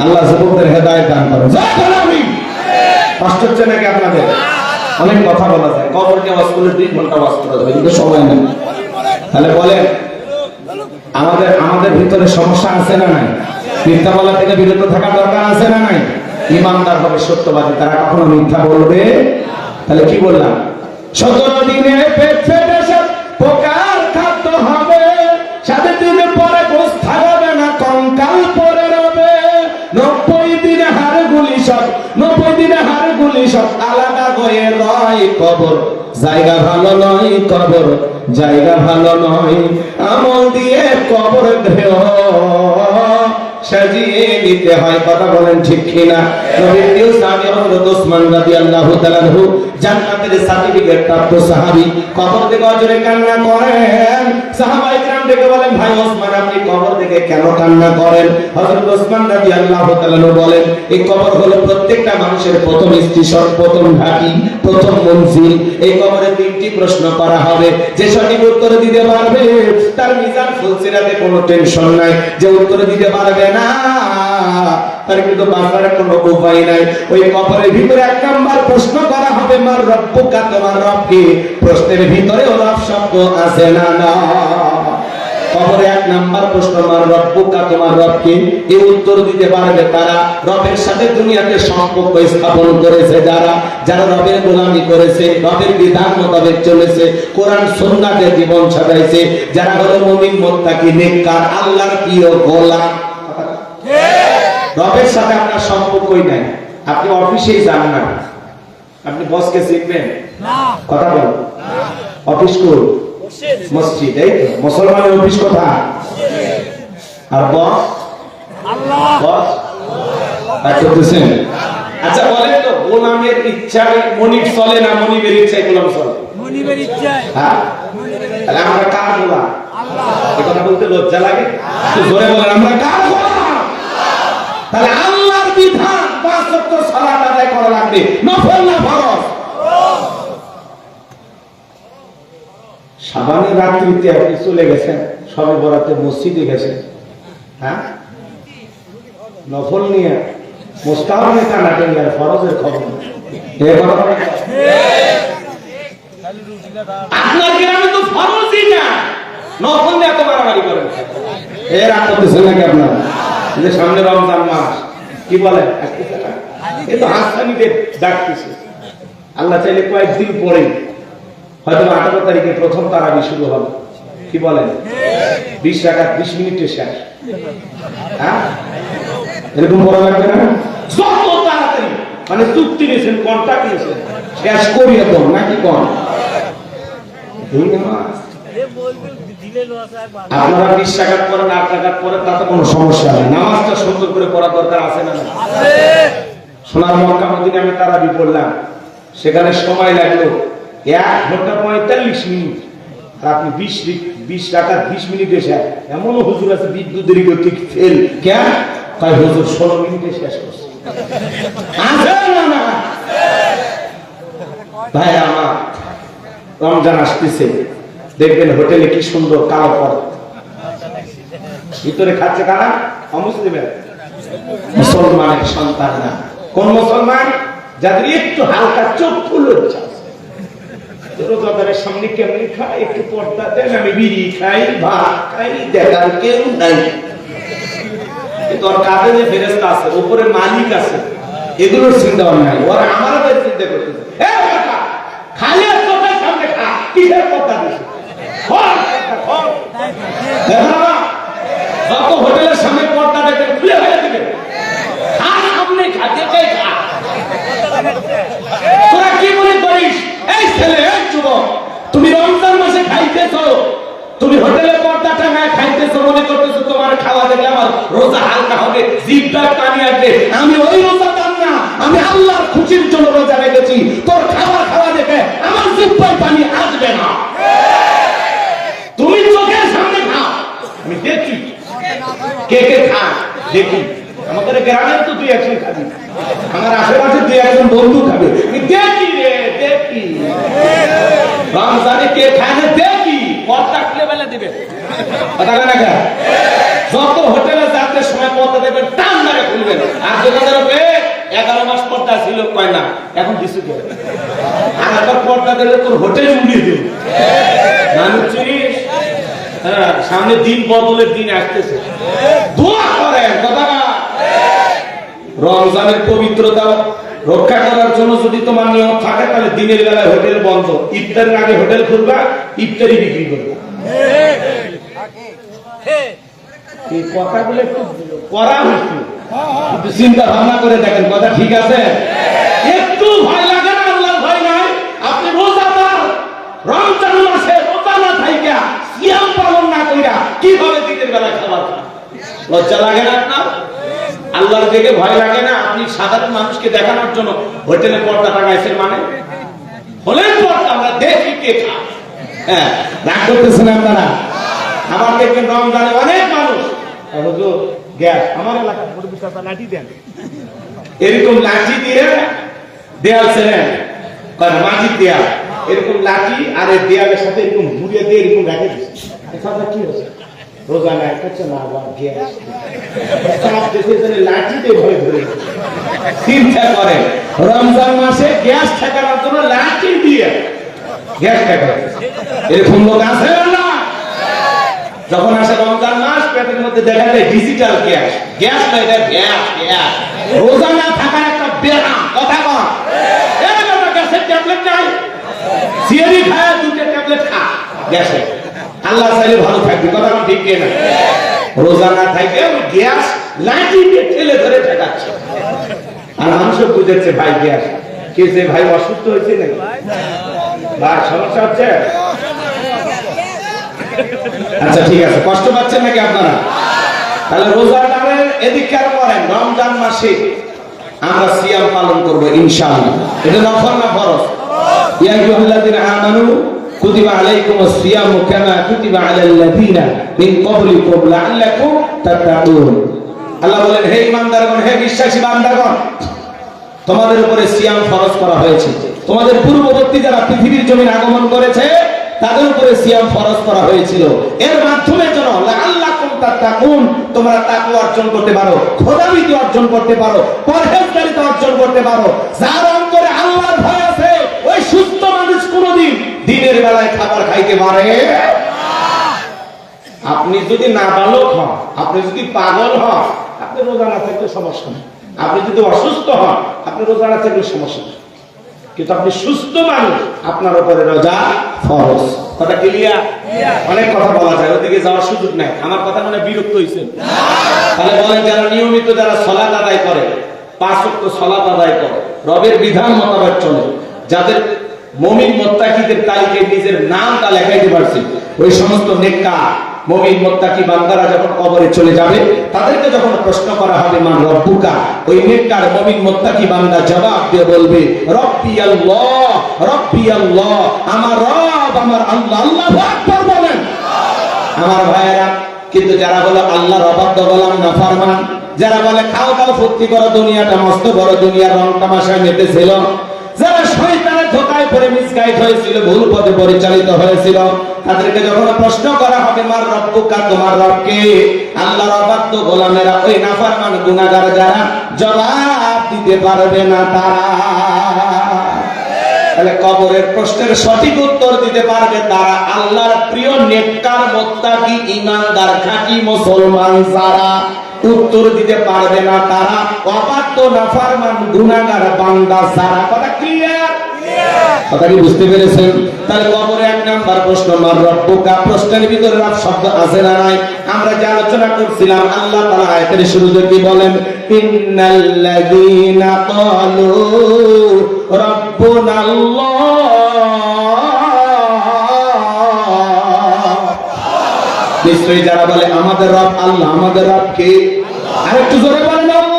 Speaker 1: আল্লাহ যুবকদের হেদায়েত দান করেন। কষ্ট হচ্ছে নাকি আপনাদের? অনেক কথা বলা যায়, কবরকে ওয়াজ করলে 2 ঘন্টা ওয়াজ করা যাবে, কিন্তু সময় নেই। তাহলে বলেন আমাদের ভিতরে সমস্যা আছে না নাই? মিথ্যা বলা থেকে বিরত থাকা দরকার আছে না নাই? ইমানদার হবে, সত্যবাদী, তারা কখনো মিথ্যা বলবে। তাহলে কি বললাম? 17 দিনে পেট ফেটে পোকার খাদ্য হবে, 7 দিন পরে গোশ থাকবে না, কঙ্কাল পরে রবে, 90 দিনে হাড়গুলি সব, 90 দিনে হাড়গুলি সব আলাদা হয়ে রয় কবর। জায়গা ভালো নয় কবর, জায়গা ভালো নয়, আমল দিয়ে কবর গৃহ সাজিয়ে নিতে হয়। কথা বলেন ঠিক কিনা? নবীর প্রিয় সাহাবী হযরত ওসমান রাদিয়াল্লাহু তাআলা আনহু, জান্নাতের সার্টিফিকেট প্রাপ্ত সাহাবী, কবর থেকে অজরে কান্না করেন। সাহাবায়ে কেরাম ডেকে বলেন, ভাই ওসমান, আপনি কবর থেকে কেন কান্না করেন? হযরত ওসমান রাদিয়াল্লাহু তাআলা আনহু বলেন, এই কবর হলো প্রত্যেকটা মানুষের প্রথম স্টেশন, প্রথম ঘাঁটি, প্রথম মঞ্জিল। এই কবরে 3টি প্রশ্ন করা হবে, যে সঠিক উত্তর দিতে পারবে তার মিজান ফুলসিরাতে কোনো টেনশন নাই, যে উত্তর দিতে পারবে না তার কিন্তু বাঁচার কোনো উপায় নাই। ওই কবরের ভিতরে 1 নাম্বার প্রশ্ন করা হবে, মার রব্বুকা, তোমার রব কে? প্রশ্নের ভিতরে রব শব্দ আছে না? না, কবরে 1 নাম্বার প্রশ্ন, মার রব্বুকা, তোমার রব কে? এই উত্তর দিতে পারবে তারা রবের সাথে দুনিয়াতে সম্পর্ক স্থাপন করেছে, যারা রবের গোলামি করেছে, রবের বিধান মোতাবেক চলেছে, কোরআন সুন্নাতে জীবন সাজাইছে, যারা হলো মুমিন, মুত্তাকি, নেককার, আল্লাহর প্রিয় গোলাম। রবের সাথে আপনার সম্পর্কই নাই। আপনি অফিসেই যান না, আপনি বসকে চিনবেন না? কথা বল। অফিস কোন? মসজিদ। এই তো মুসলমানের অফিস কোথায়? আর বস? আল্লাহ। বস করতেছেন। আচ্ছা বলেন তো, গোলামের ইচ্ছায় মনিব চলে না মনিবের ইচ্ছায় গোলাম চলে? মনিবের ইচ্ছায়। হ্যাঁ, তাহলে আমরা কার গোলাম? আল্লাহ। এই কথা বলতে লজ্জা লাগে? জোরে বলেন, আমরা কার গোলাম? তাহলে আল্লাহর বিধান 5 ওয়াক্ত সালাত আদায় করা লাগবে, নফল না ফরজ। শাবানের রাত্রিতে আপনি চলে গেছেন, সবে বরাতে মসজিদে গেছে, হ্যাঁ নফল নিয়ে মোস্তাহাবের টানাটানি আর ফরজের খবর আপনার গ্রামে তো ফরজই না, নফল নিয়ে এত মারামারি করেন এর রাগ করতেছেন নাকি আপনার? যে সামনে রমজান মাস কি বলে এ তো হাসানিদের ডাকতেছে। আল্লাহ চাইলে কয়েকদিন পরে হয়তো 18 তারিখে প্রথম তারাবি শুরু হবে, কি বলেন 20 রাকাত 20 মিনিটে শেষ, হ্যাঁ এরকম বড় লাগবে না? যত তাড়াতাড়ি মানে চুক্তি নিয়েছেন কন্ট্রাক্ট নিয়েছেন শেষ করিয়ে তো নাকি কোন আপনারা 20 রাকাত পড়েন 8 রাকাত পড়েন তাতে কোনো সমস্যা নেই, নামাজটা সুন্দর করে পড়া দরকার আছে না? সোনার মক্কা মদিনায় আমি তারাবি পড়লাম, সেখানে সময় লাগলো 1 ঘন্টা 45 মিনিট, আর আপনি 20 রাকাত 20 মিনিটে শেষ। এমনও হুজুর আছে বিদ্যুতের গতি ফেল কেন তাই হুজুর 16 মিনিটে শেষ করছে। ভাই আমার রমজান আসতেছে, দেখবেন হোটেলে কি সুন্দর কালো পর্দা, ভিতরে খাচ্ছে কারা? অমুসলিমের মুসলমানের সন্তান না। কোন মুসলমান? যাদের একটু হালকা চক্ষু লজ্জা আছে, রোজাদারের সামনে কেমনি খাই, একটু পর্দা দেন, আমি বিড়ি খাই ভাত খাই, দেখার কেউ নাই। কিন্তু ওর কাঁধে যে ফেরেশতা আছে, উপরে মালিক আছে, এগুলোর চিন্তা নাই। ওরা আমারও চিন্তা করতেছে খালি চোখের সামনে খা, কিসের পর্দা দিচ্ছে? যত হোটেলের সামনে পর্দা দেখবেন খুলে ফেলে দিবেন, আর সামনে খা, দেখে খা। তোরা কি মনে করিস এই ছেলে, এই যুবক, তুমি রমজান মাসে খাইতেছো, তুমি হোটেলে পর্দা টাঙায় খাইতেছো, মনে করতেছো তোমার খাওয়া দেখলে আমার রোজা হালকা হবে, জিভটা পানি আসবে। আমি ওই রোজা দাম না, আমি আল্লাহর খুশির জন্য রোজা রেখেছি। তোর খাওয়া দেখে আমার জিভটায় পানি আসবে না। তুমি চোখের সামনে খাও, আমি দেখি কে কে খায়, দেখি। আমাদের গ্রামের তো 2-1 খাবি, আমার আশেপাশে 2-1 বন্ধু খাবে, আমি দেখি রে, দেখি রমজানে কে খায় না দেখি, পর্দা খুলে বেলা দিবে। কথা না কা যত হোটেলে যাতে সময় পর্দা দেবেন টান ধরে খুলবেন। আর দোকানের 11 মাস পর্দা ছিল কয় না, এখন কিছু করে আর একবার পর্দা দিলে তোর হোটেল উড়িয়ে দেবে। মানুষ চিনিস? হ্যাঁ, সামনে দিন বদলের দিন আসতেছে, দোয়া করেন। কথা না রমজানের পবিত্রতা রক্ষা করার জন্য যদি তোমার নিয়ম থাকে, তাহলে দিনের বেলায় হোটেল বন্ধ, ইফতারের আগে হোটেল খুলবা, ইফতারি বিক্রি করবা। এই কথাগুলো একটু করা হচ্ছে, একটু চিন্তা ভাবনা করে দেখেন, কথা ঠিক আছে? একটু ভয় লাগে না? আল্লাহর ভয় নাই? আপনি রোজাদার, রমজান মাসে রোজা না থাইকা সিয়াম পালন না কইরা কিভাবে দিনের বেলায় খাবার খান? লজ্জা লাগে না আপনার? আল্লাহর দিকে ভয় লাগে না? আপনি সাধারণ মানুষকে দেখানোর জন্য হোটেলে পর্দা টাঙাইছেন, মানে হলেন পর্দা, আমরা দেখি কে খায়। হ্যাঁ, রাগ করতেছেন আপনারা? আমার দেখবেন রমজানে অনেক মানুষ গ্যাস, আমার এলাকায় লাঠি দেন, এরকম লাঠি দিয়ে দেয়াল ছেড়েন, মাটির দেয়াল, এরকম লাঠি আর এই দেয়ালের সাথে এরকম ঘুরিয়ে দিয়ে এরকম রেখে দিচ্ছে। কি হচ্ছে? রোজা নাই খাচ্ছে না, আবার গ্যাস লাঠি দিয়ে ভরে ধরে চিন্তা করে রমজান মাসে গ্যাস ঠেকানোর জন্য লাঠি দিয়ে গ্যাস ঠেকা। এরকম লোক আছে না? যখন আসে রমজান মাস, পেটের মধ্যে দেখা যায় ডিজিটাল গ্যাস, গ্যাস না, এটা গ্যাস। গ্যাস রোজা না থাকার একটা ব্যায়াম। কথা বল, গ্যাসের ট্যাবলেট নাই, সিয়ারি খায় 2টা ট্যাবলেট খা গ্যাসে, আল্লাহ চাইলে ভালো থাকবে। কথা ঠিক না? রোজা না থাকে গ্যাস লাঠি দিয়ে ঠেলে ধরে ঠেকাচ্ছে, আর মানুষও বুঝেছে ভাই গ্যাস কে, যে ভাই অসুস্থ হয়েছে নাকি, ভাই সমস্যা হচ্ছে। আচ্ছা ঠিক আছে, কষ্ট পাচ্ছেন নাকি আপনারা? তাহলে রোজাদারের এদিককার করেন, রমজান মাসে আমরা সিয়াম পালন করব ইনশাআল্লাহ। এটা নফল না ফরজ? ইয়া আইয়ুহাল্লাযীনা আমানু কুতিবা আলাইকুমুস সিয়ামু কামা কুতিবা আলাল লাযীনা মিন ক্বাবলিকুম লাআল্লাকুম তাত্তাকুন। আল্লাহ বলেন, হে ঈমানদারগণ, হে বিশ্বাসী বান্দাগণ, তোমাদের উপরে সিয়াম ফরজ করা হয়েছে। তোমাদের পূর্ববর্তী যারা পৃথিবীর জমিন আগমন করেছে তাদের উপরে সিয়াম ফরজ করা হয়েছিল। এর মাধ্যমে যেন লাআল্লাকুম তাত্তাকুন, তোমরা তাকওয়া অর্জন করতে পারো, খোদাভীতি অর্জন করতে পারো, পরহেজগারিতা অর্জন করতে পারো। যার অন্তরে আল্লাহর ভয় আছে ওই সুস্থ মানুষ কোনোদিন দিনের বেলায় খাবার খাইতে পারে না। আপনি যদি নাবালক হন, আপনি যদি পাগল হন, আপনি রোজা না থাকলে সমস্যা নেই। আপনি যদি অসুস্থ হন, আপনি রোজা না থাকলে সমস্যা নেই। কিন্তু আপনি সুস্থ মানুষ, আপনার উপরে রোজা ফরজ। কথা ক্লিয়ার? অনেক কথা বলা যায়, ওদিকে যাওয়ার সুযোগ নাই। আমার কথা মনে বিরক্ত হয়েছে? তাহলে বলেন, যারা নিয়মিত যারা সালাত আদায় করে, 5 ওয়াক্ত সালাত আদায় করে, রবের বিধান মোতাবেক চলে, যাদের মুমিন মুত্তাকিদের তালিকায় নিজের নামটা লেখাইতে পারছে, ওই সমস্ত নেককার মুমিন মুত্তাকি বান্দারা যখন কবরে চলে যাবে, তাদেরকে যখন প্রশ্ন করা হবে মান রব্বুকা, ওই নেককার মুমিন মুত্তাকি বান্দা জবাব দিয়ে বলবে রব্বি আল্লাহ, রব্বি আল্লাহ, আমার রব আমার আল্লাহ। আল্লাহু আকবার বলেন। আমার ভাইয়েরা, কিন্তু যারা বলে আল্লাহর অবাধ্য গোলাম নাফরমান, যারা বলে খাও খাও ফুর্তি করো, দুনিয়াটা মস্ত বড়, দুনিয়ার রং তামাশায় মেতেছিল, যারা শয়তানের ধোঁকায় পড়ে মিসগাইড হয়েছিল, ভুল পথে পরিচালিত হয়েছিল, তাদেরকে যখন প্রশ্ন করা হবে মার রব্বুকা, তোমার রবকে, আল্লাহর অবাধ্য গোলামেরা, ওই নাফরমান গুনাহগার যারা, জবাব দিতে পারবে না তারা। তাহলে কবরের প্রশ্নের সঠিক উত্তর দিতে পারবে তারা আল্লাহর প্রিয় নেককার মুত্তাকি ঈমানদার খাঁটি মুসলমান যারা। উত্তর দিতে পারবে না তারা অবাধ্য নাফরমান গুনাহগার বান্দা যারা। কথা ক্লিয়ার? কথা কি বুঝতে পেরেছেন? তাহলে কবরে 1 নাম্বার প্রশ্ন মার রব্বুকা, প্রশ্নের ভিতরে রব শব্দ আছে না নাই? আমরা যে আলোচনা করছিলাম, আল্লাহ তাআলা আয়াতের শুরুতে কি বলেন? ইন্নাল্লাযীনা ক্বালু রাব্বুনাল্লাহ, নিশ্চয়ই যারা বলে আমাদের রব আল্লাহ, আমাদের রব কে? আরেকটু জোরে বলেন আল্লাহ।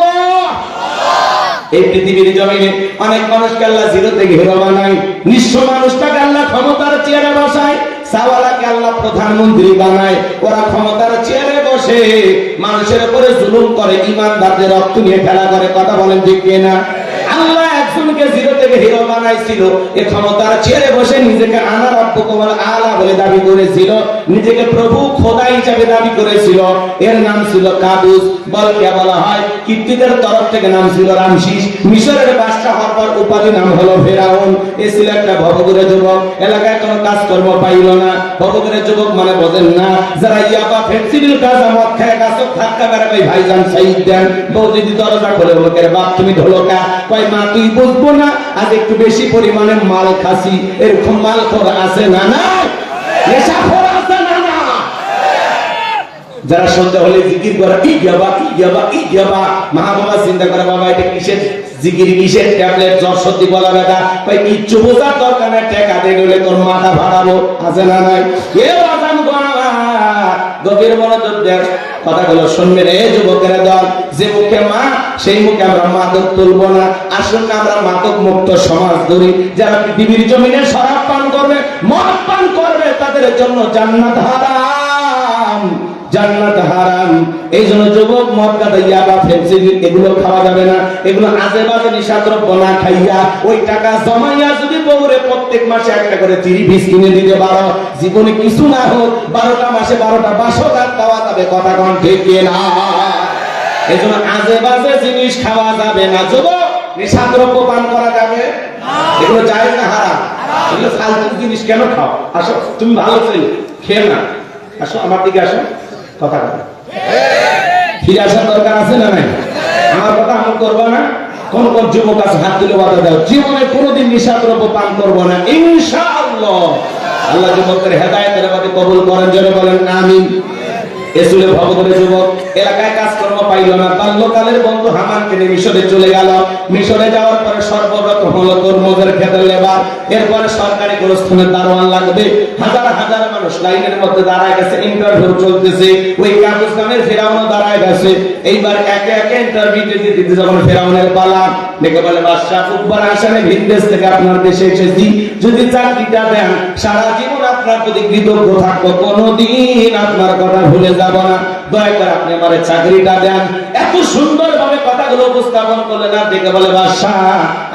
Speaker 1: এই পৃথিবীর জমিনে অনেক মানুষকে আল্লাহ জিরো থেকে হিরো বানায়, নিঃস্ব মানুষটাকে আল্লাহ ক্ষমতার চেয়ারে বসায়, সাওয়ালাকে আল্লাহ প্রধানমন্ত্রী বানায়, ওরা ক্ষমতার চেয়ারে বসে মানুষের উপরে জুলুম করে, ঈমানদারদের রক্ত নিয়ে খেলা করে। কথা বলেন ঠিক কিনা? আল্লাহ একজনকে জিরো থেকে হিরো বানাইছিল, এই ক্ষমতার চেয়ারে বসে নিজেকে আনা রব্বুকুম আলা বলে দাবি করেছিল, নিজেকে প্রভু খোদা হিসেবে দাবি করেছিল। এর নাম ছিল কাবুস। বলকে বলা হয় কিপ্তিদের তরফ থেকে নাম ছিল রামসিস। মিশরের বাদশা হওয়ার পর উপাধি নাম হলো ফেরাউন। এ ছিল একটা ভবঘুরে যুবক, এলাকায় কোনো কাজকর্ম পাইল না। ভবঘুরে যুবক মানে বোঝেন না, যারা ইয়াবা ফেন্সিডিল গাঁজা মদ খায়, গাছক ধাক্কা মেরে কই ভাইজান সাইদ দেন, বউ যদি দরজা খোলে লোকের বাপ তুমি ঢোলকা, কয় মা তুই বুঝবো না, আজ একটু বেশি পরিমাণে মাল খাসি। এরকম মাল খোর আছে না? না। নেশা খোর আছে না? না। যারা সন্ধ্যা হলে জিকির করে কি যাবা কি যাবা কি যাবা, মা বাবা চিন্তা করে বাবা এটা কিসের জিকির, কিসের ট্যাবলেট, জ্বর সর্দি গলা ব্যথা, কয় কিচ্ছু বোঝার দরকার নেই, টাকা দিয়ে নিলে তোর মাথা ভাড়াবো। আছে না নাই? এ বাজান গভীর মনোযোগ দেন, কথাগুলো শুনবেন। এই যুবকেরা দল, যে মুখে মা সেই মুখে আমরা মাদক তুলবো না। আসুন না আমরা মাদক মুক্ত সমাজ গড়ি। যারা পৃথিবীর জমিনে শরাব পান করবে, মদ পান করবে, তাদের জন্য জান্নাত হারাম, জান্নাত হারাম। এই জন্য যুবক মদ গাঁজা ইয়াবা ফেন্সিডিল এগুলো খাওয়া যাবে না। এগুলো আজে বাজে নিশাদ্রব্য না খাইয়া ওই টাকা জমাইয়া যদি বউরে প্রত্যেক মাসে একটা করে 30 পিস কিনে দিতে পারো, জীবনে কিছু না হোক 12টা মাসে 12টা বাসরাত পাওয়া যাবে। কথা কোন ঠিক না? এই জন্য আজে বাজে জিনিস খাওয়া যাবে না। যুবক নিশাদ্রব্য পান করা যাবে না, এগুলো জায়েজ না হারাম? এগুলো ফালতু জিনিস কেন খাও? আসো, তুমি ভালো ছেলে, খেয়ে না, আসো আমার দিকে আসো, কথা বলো। ফিরে আসার দরকার আছে না নাই? আমার কথা আমল করবো না? কোন কোন যুবক আছে হাত তুলে বাধা দাও, জীবনে কোনোদিন নিশাদ্রব্য পান করবো না ইনশাআল্লাহ। আল্লাহ যুবকের হেদায়েতের মধ্যে কবুল করেন, জোরে বলেন আমিন। এসুলে ভবঘুরে যুবক এলাকায় কাজকর্ম পাইল না, বাল্যকালের বন্ধু হামানকে নিয়ে মিশরে চলে গেল। মিশরে যাওয়ার পরে সর্বপ্রথম হলো তরমুজের ক্ষেতের লেবার, এরপরে সরকারি গোরস্থানের দারোয়ান লাগবে। হাজার হাজার মানুষ লাইনের মধ্যে দাঁড়ায় গেছে, ইন্টারভিউ চলতেছে। ওই কাবুস নামের ফেরাউনও দাঁড়ায় গেছে। এইবার একে একে ইন্টারভিউ দিতে যখন ফেরাউনের পালা, দেখে বলে বাদশা ফুটবল আসানে ভিনদেশ থেকে আপনার দেশে এসেছি, যদি চাকরিটা দেন সারা জীবন আপনার প্রতি কৃতজ্ঞ থাকবো, কোনোদিন আপনার কথা ভুলে যাব না, দয়া করে আপনি আমার চাকরিটা দেন। এত সুন্দর ভাবে কথাগুলো উপস্থাপন করলেন আর দেখে বলে বাদশাহ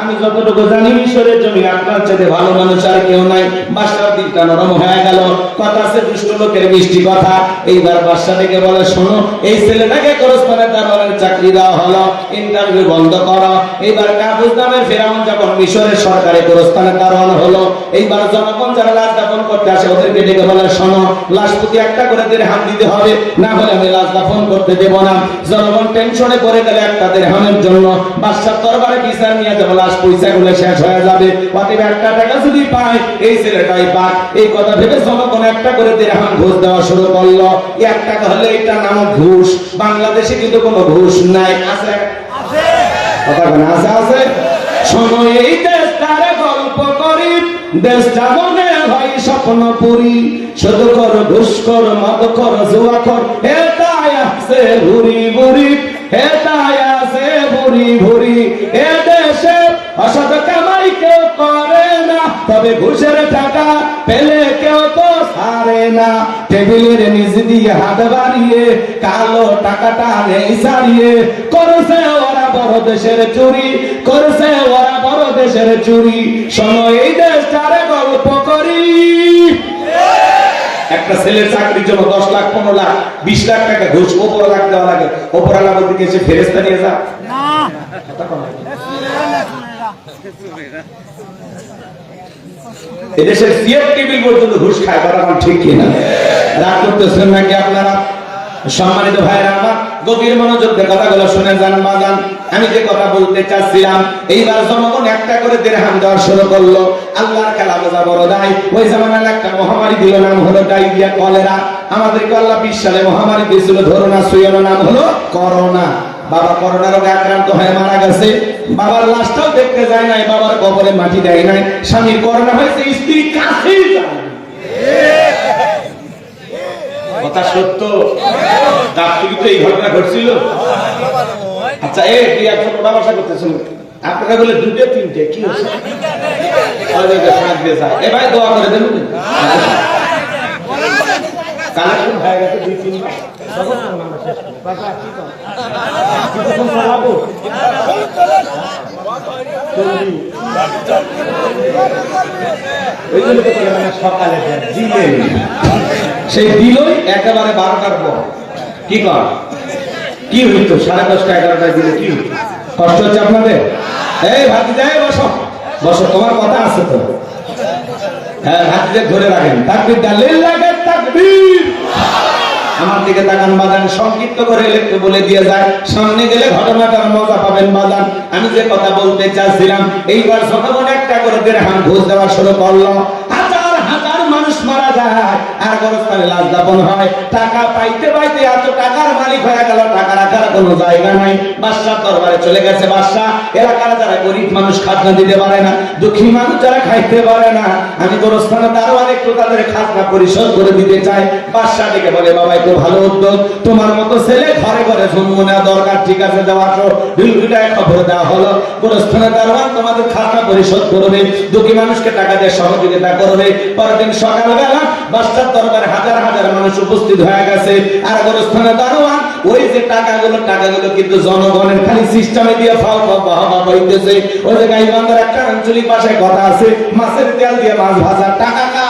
Speaker 1: আমি যতটুকু জানি মিশরের জমিনে আপনার চেয়ে ভালো মানুষ আর কেউ নাই। বাদশার দিকটা নরম হয়ে গেল। কথা আছে দুষ্ট লোকের মিষ্টি কথা। এইবার বাদশাহ দেখে বলে শোনো এই ছেলেটাকে কোরস্থানের দারোয়ানের চাকরি দেওয়া হলো, ইন্টারভিউ বন্ধ করো। এইবার কাবুস নামের ফেরাউন যখন মিশরের সরকারি কোরস্থানের দারোয়ান হলো, এইবার জনগণ যারা লাশ দাফন করতে আসে ওদেরকে ডেকে বলে শোনো লাশ প্রতি একটা করে দিরহাম দিতে হবে, না হলে আমি লাশ দাফন করতে দেব না। জনগণ টেনশনে পড়ে গেলে একটা দিরহামের জন্য বাদশার দরবারে বিচার নিয়ে যাবে, লাশ পয়সাগুলো শেষ হয়ে যাবে। অতএব একটা টাকা যদি পায় এই ছেলেটাই পাক। এই কথা ভেবে জনগণ একটা করে দিরহাম ঘুষ দেওয়া শুরু করলো। 1 টাকা হলে এটা নাম ঘুষ। বাংলাদেশে কিন্তু কোনো ঘুষ নাই। আছে কথা বলে আছে আছে। শোনো এই দেশটার গল্প করি, দেশটা মনে হয় স্বপ্নপুরী। শুধু কর ঘুষ কর মদ কর জুয়া কর, এটাই আছে ভুরি ভুরি, এটাই আছে ভুরি ভুরি। এ দেশে অসৎ কামাই কেউ করে না, তবে ঘুষের টাকা পেলে কেউ তো ছাড়ে না। টেবিলের নিচ দিয়ে হাত বাড়িয়ে কালো টাকাটা নেই ছাড়িয়ে করছে ওরা বড় দেশের চুরি, করছে ওরা বড় দেশের চুরি। শোনো এই দেশটারে গল্প করি। একটা ছেলের চাকরির জন্য 10 লাখ 15 লাখ 20 লাখ টাকা ঘুষ ওপরে লাখ দেওয়া লাগে। ওপরালা বলতে গেছে ফেরেশতা নিয়ে যা এদেশের সিএফ টেবিল পর্যন্ত ঘুষ খায়। কথা আমার ঠিক কিনা? রাগ করতেছেন নাকি আপনারা? সম্মানিত ভাইরা আমার গভীর মনোযোগ দিয়ে কথাগুলো শুনে যান বাজান। আমি যে কথা বলতে চাচ্ছিলাম, এইবার জনগণ একটা করে দিরহাম দেওয়া শুরু করলো। আল্লাহর খেলা বোঝা বড় দায়। ওই জামানায় একটা মহামারী দিল, নাম হলো ডায়রিয়া, কলেরা। আমাদেরকে আল্লাহ 20 সালে মহামারী দিয়েছিল, ধরো না সুইয়ের নাম হলো করোনা। বাবা করোনা রোগে আক্রান্ত হয়ে মারা গেছে। বাবার লাশটাও দেখতে যায় নাই, বাবার কবরে মাটি দেয় নাই। স্বামীর করোনা হয়েছে, স্ত্রী কাছেই যায় না। কথা সত্য। তার থেকে তো এই ঘটনা ঘটছিল। আচ্ছা এই কি একজন ব্যবসা করতেছেন আপনারা বলে 2টে 3টে কি হচ্ছে? এ ভাই দোয়া করে দেন। কালেকশন হয়ে গেছে 2-3 মাস। সকালে সেই দিলই একেবারে 12টার পর কি কর কি হইতো 10:30 11টায় দিলে কি কষ্ট হচ্ছে আপনাদের? এই ভাতিজাই বসো বসো, তোমার কথা আছে তো। হ্যাঁ ভাতিজা ধরে রাখেন। তাকবীর দালিল লাগে তাকবীর। আমার দিকে তাকান বাজান, সংক্ষিপ্ত করে একটু বলে দিয়ে যায়, সামনে গেলে ঘটনাটার মজা পাবেন বাজান। আমি যে কথা বলতে চাচ্ছিলাম, এইবার জনগণ একটা করে দিরহাম ঘুষ দেওয়া শুরু করলো। হাজার হাজার মানুষ মারা যায় আর গোরস্থানে লাশ দাফন হয়। টাকা পাইতে পাইতে এত টাকার মালিক হয়ে গেল, টাকা রাখার কোনো জায়গা নাই। বাদশার দরবারে চলে গেছে। বাদশা এলাকার যারা গরিব মানুষ খাজনা দিতে পারে না, দুঃখী মানুষ যারা খাইতে পারে না, আমি গোরস্থানে দারোয়ান একটু তাদের খাজনা পরিশোধ করে দিতে চাই। বাদশা ডেকে বলে বাবা একটু ভালো উদ্যোগ, তোমার মতো ছেলে ঘরে ঘরে জন্ম নেওয়া দরকার। ঠিক আছে দেওয়া আসো। বিলটায় খবর দেওয়া হলো, গোরস্থানে দারোয়ান তোমাদের খাজনা পরিশোধ করবে, দুঃখী মানুষকে টাকা দিয়ে সহযোগিতা করবে। পরের দিন সকালবেলা বাদশার দরবারে হাজার হাজার মানুষ উপস্থিত হয়ে গেছে। আর গোরস্থানে দারোয়ান ওই যে টাকাগুলো কিন্তু জনগণের খালি সিস্টেমে দিয়ে ফাও ফাও বাহবা হইতেছে। ওই যে গাইবান্ধার একটা আঞ্চলিক ভাষায় কথা আছে, মাছের তেল দিয়ে মাছ ভাজা। টাকা কা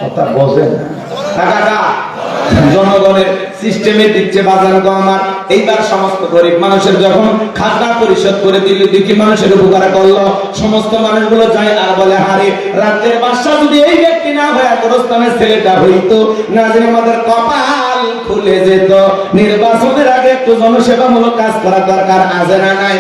Speaker 1: কথা বোঝেন, টাকা কা জনগণের সিস্টেমে দিচ্ছে বাজার গমার। এইবার সমস্ত গরিব মানুষের যখন খাজনা পরিশোধ করে দিল, দুঃখী মানুষের উপকার করলো, সমস্ত মানুষগুলো যায় আর বলে হারে রাজ্যের বাদশা যদি এই ব্যক্তি না হয় গোরস্থানের ছেলেটা হইতো, না যে আমাদের কপাল খুলে যেত। নির্বাচনের আগে একটু জনসেবামূলক কাজ করা দরকার, আছে না নাই?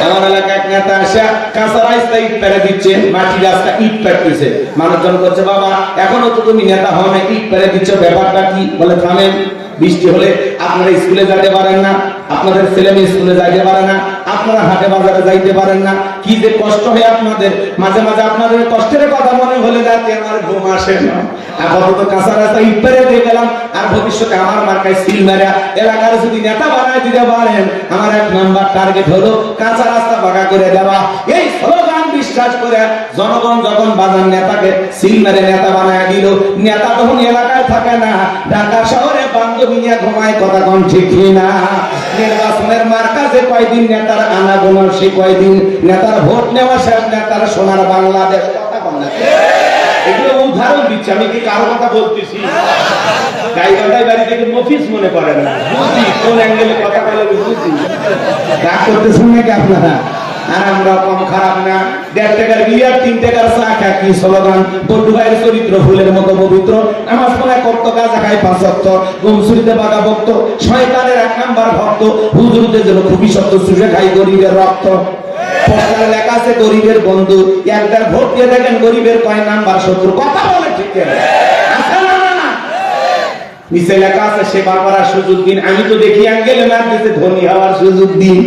Speaker 1: আমার এলাকা এক নেতা আসা কাঁচা রাস্তা ইট পেরে দিচ্ছে, মাটি রাস্তা ইট পেরতেছে। মানুষজন করছে বাবা এখনো তো তুমি নেতা হও না, ইট পেরে দিচ্ছ, ব্যাপারটা কি? বলে থামেন, বৃষ্টি হলে আপনারা স্কুলে যাইতে পারেন না, আপনাদের ছেলে মেয়ে স্কুলে যাইতে পারে না, আপনারা হাটে বাজারে যাইতে পারেন না। কি যে কষ্ট হয় আপনাদের, মাঝে মাঝে আপনাদের কষ্টের কথা মনে হলে যাতে আমার ঘুম আসে না। আপাতত কাঁচা রাস্তা ইট পেরে দিয়ে গেলাম, আর ভবিষ্যতে আমার মার্কায় সিল মেরা এলাকার যদি নেতা বানায় দিতে পারেন, আমার 1 নাম্বার টার্গেট হলো কাঁচা রাস্তা পাকা করে দেওয়া। এই স্লোগান বিশ্বাস করে জনগণ যখন বাজার নেতাকে সিলমারে নেতা বানায় দিল, নেতা তখন এলাকায় থাকে না, ঢাকা শহরে বান্ধবী নিয়ে ঘুমায়। কথা কোন ঠিক না? নির্বাচনের মার্কাজে কয়দিন নেতার আনাগোনা, সে কয়দিন নেতার ভোট নেওয়া শেষ, নেতার সোনার বাংলাদেশ। কথা কোন না? এগুলো উদাহরণ দিচ্ছি, আমি কি কারো কথা বলতেছি? গাইবান্ধায় বাড়ি থেকে মফিস মনে করেন না, বুঝি কোন অ্যাঙ্গেলে কথা বলে বুঝি। রাগ করতেছেন নাকি আপনারা? আর আমরা কম খারাপ না। 1.5 টাকার বিয়ার 3 টাকার চা খায়, কি স্লোগান? বন্ধু ভাইয়ের চরিত্র ফুলের মতো পবিত্র, নামাজ পড়ায় কর্ত, গাঁজা খায় 5 ওয়াক্ত, গুমসুরিতে বাঁকা ভক্ত, শয়তানের 1 নাম্বার ভক্ত, হুজুরদের জন্য খুবই সত্য, চুষে খাই গরিবের রক্ত। পোস্টারে লেখা আছে গরিবের বন্ধু, একবার ভোট দিয়ে দেখেন গরিবের কয় নাম্বার শত্রু। কথা বলে ঠিক না? নিচে লেখা আছে সেবা করার সুযোগ দিন। আমি তো দেখি অ্যাঙ্গেলে মার দিতে ধনী হওয়ার সুযোগ দিন।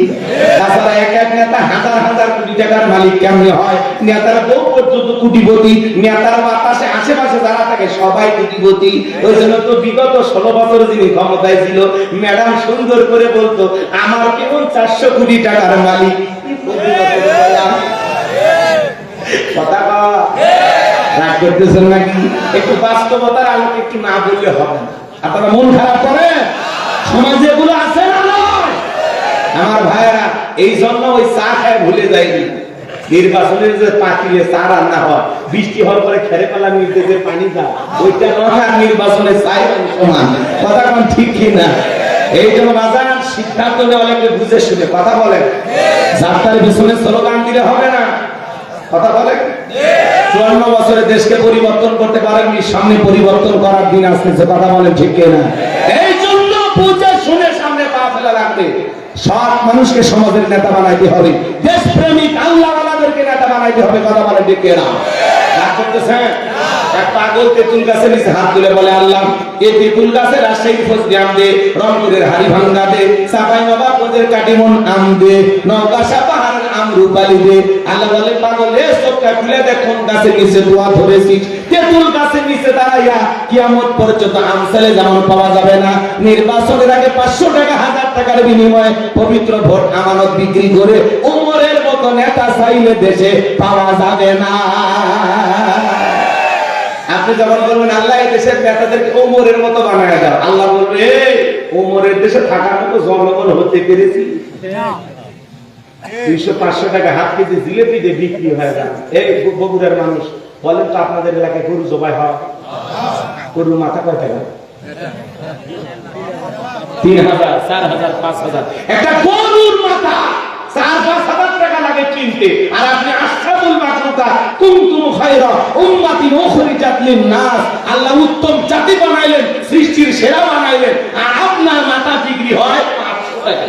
Speaker 1: তাছাড়া এক এক নেতা হাজার হাজার কোটি টাকার মালিক কেমনে হয়? নেতার বউ পর্যন্ত কোটিপতি, নেতার বাতাসে আশেপাশে যারা থাকে সবাই কোটিপতি। ওই জন্য তো বিগত 16 বছর যিনি ক্ষমতায় ছিল, ম্যাডাম সুন্দর করে বলতো, আমার কেমন 400 কোটি টাকার মালিক। কথা রাগ করতেছেন নাকি? একটু বাস্তবতার আলোকে একটু না বললে হবে না। আপনারা মন খারাপ করে সমাজে এগুলো আছে না নয়? আমার ভাইয়েরা, এই জন্য ওই চা খায় ভুলে যায়নি। নির্বাচনের যে পাতিলে চা রান্না হয়, বৃষ্টি হওয়ার পরে খেরে পালা মিলতে যে পানি দা, ওইটা নয় নির্বাচনে চাই সমান। কথা কোন ঠিক কিনা? এই জন্য বাজার সিদ্ধান্ত নেওয়া লাগবে বুঝে শুনে। কথা বলেন, যাত্রার পিছনে স্লোগান দিলে হবে না। কথা বলেন, 54 বছরে দেশকে পরিবর্তন করতে পারেননি, সামনে পরিবর্তন করার দিন আসতেছে। কথা বলেন ঠিক কিনা? এই জন্য বুঝে শুনে সামনে পা ফেলা লাগবে। সব মানুষকে সমাজের নেতা বানাইতে হবে, দেশপ্রেমিক আল্লাহওয়ালাদেরকে নেতা বানাইতে হবে। কথা বলেন ঠিক কিনা? রাগ করতেছেন? এক পাগল তেঁতুল গাছের নিচে হাত তুলে বলে, আল্লাহ এই তেঁতুল গাছে রাজশাহী ফজলি আম দে, রংপুরের হাড়ি ভাঙ্গা দে, চাপাই নবাবগঞ্জের কাটিমন আম দে, নওগাঁ পাহাড়ের আম রূপালি দে। আল্লাহ বলে, পাগল রে চোখটা খুলে দেখ কোন গাছের নিচে দোয়া ধরেছিস। তেঁতুল গাছের নিচে দাঁড়াইয়া কিয়ামত পর্যন্ত আম ছেলে যেমন পাওয়া যাবে না, নির্বাচনের আগে 500 টাকা 1000 টাকার বিনিময়ে পবিত্র ভোট আমানত বিক্রি করে উমরের মতো নেতা চাইলে দেশে পাওয়া যাবে না। আপনি যখন বলবেন আল্লাহ এই দেশের নেতাদেরকে ওমরের মতো বানায় দাও, আল্লাহ বলবে ওমরের দেশে থাকার মতো জনগণ হতে পেরেছি? 200-500 টাকা হাফ কেজি জিলেপি দিয়ে বিক্রি হয়ে যায়। এই বগুড়ার মানুষ বলেন তো, আপনাদের এলাকায় গরু জবাই হয়? গরুর মাথা কয় টাকা? 3000, 4000, 5000। একটা গরুর মাথা 4-5 হাজার টাকা লাগে কিনতে। আর আপনি আশরাফুল মাখলুকাত কুনতুম খায়রা উম্মাতিন উখরিজাত লিন-নাস, আল্লাহ উত্তম জাতি বানাইলেন, সৃষ্টির সেরা বানাইলেন, আর আপনার মাথা বিক্রি হয় 500 টাকা।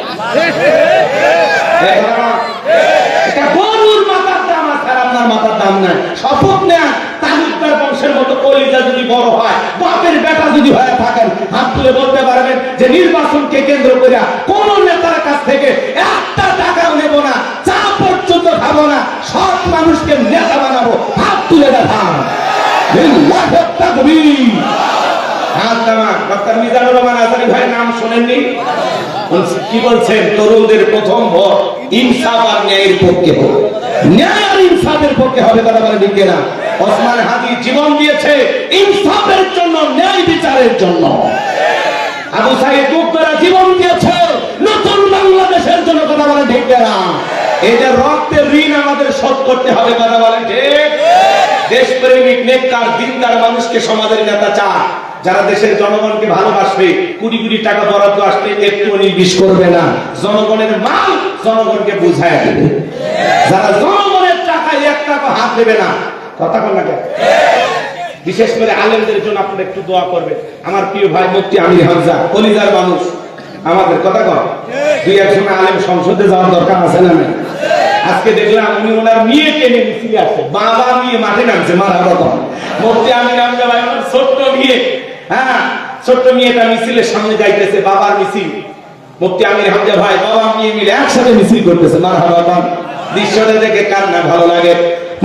Speaker 1: এটা গরুর মাথার দাম আছে, আর আপনার মাথার দাম নাই। শপথ নেন, তালুকদার বংশের মতো কলিজা যদি বড় হয়, বাপের বেটা যদি হয়ে থাকেন, হাত তুলে বলতে পারবেন যে নির্বাচনকে কেন্দ্র করে কোন নেতার কাছ থেকে 1 টাকাও নেব না, চা পর্যন্ত খাবো না, সব মানুষকে নেতা বানাবো। হাত তুলে দেখান। হাত নামা। ডক্টর মিজানুর রহমান আজারি ভাই নাম শোনেননি? কি বলছেন? তরুণদের প্রথম ভোট ইনসাফ আর ন্যায়ের পক্ষে হোক, ন্যায় আর ইনসাফের পক্ষে হবে। কথা বলে ঠিক না? ওসমান হাদি জীবন দিয়েছে ইনসাফের জন্য, ন্যায় বিচারের জন্য। আবু সাইদ মুক্তারা জীবন দিয়েছে নতুন বাংলাদেশের জন্য। কথা বলে ঠিক না? এই যে রক্তের ঋণ আমাদের শোধ করতে হবে। কথা বলেন ঠিক? দেশপ্রেমিক নেককার দিনদার মানুষকে সমাজের নেতা চায়, যারা দেশের জনগণকে ভালোবাসবে, কোটি কোটি টাকা বরাদ্দ আসলে একটু নির্বিষ করবে না, জনগণের মাল জনগণকে বুঝায় দেবে, যারা জনগণের টাকায় 1 টাকা হাত দেবে না। কথা বল না? বিশেষ করে আলেমদের জন্য আপনারা একটু দোয়া করবেন। আমার প্রিয় ভাই মুফতি আমির হামজা কলিজার মানুষ, আমাদের কথা কর 2-1 আলেম সংসদে যাওয়ার দরকার আছে না? আজকে দেখলাম উনি ওনার মেয়েকে নিয়ে মিছিলে আসছে, বাবা মেয়ে মাঠে নামছে মারা রকম। মুফতি আমির হামজা ভাই আমার ছোট্ট মেয়ে, হ্যাঁ ছোট্ট মেয়েটা মিছিলের সামনে যাইতেছে, বাবার মিছিল। মুফতি আমির হামজা ভাই বাবা মেয়ে মিলে একসাথে মিছিল করতেছে, মারহাবা। দৃশ্যটা দেখে কার না ভালো লাগে?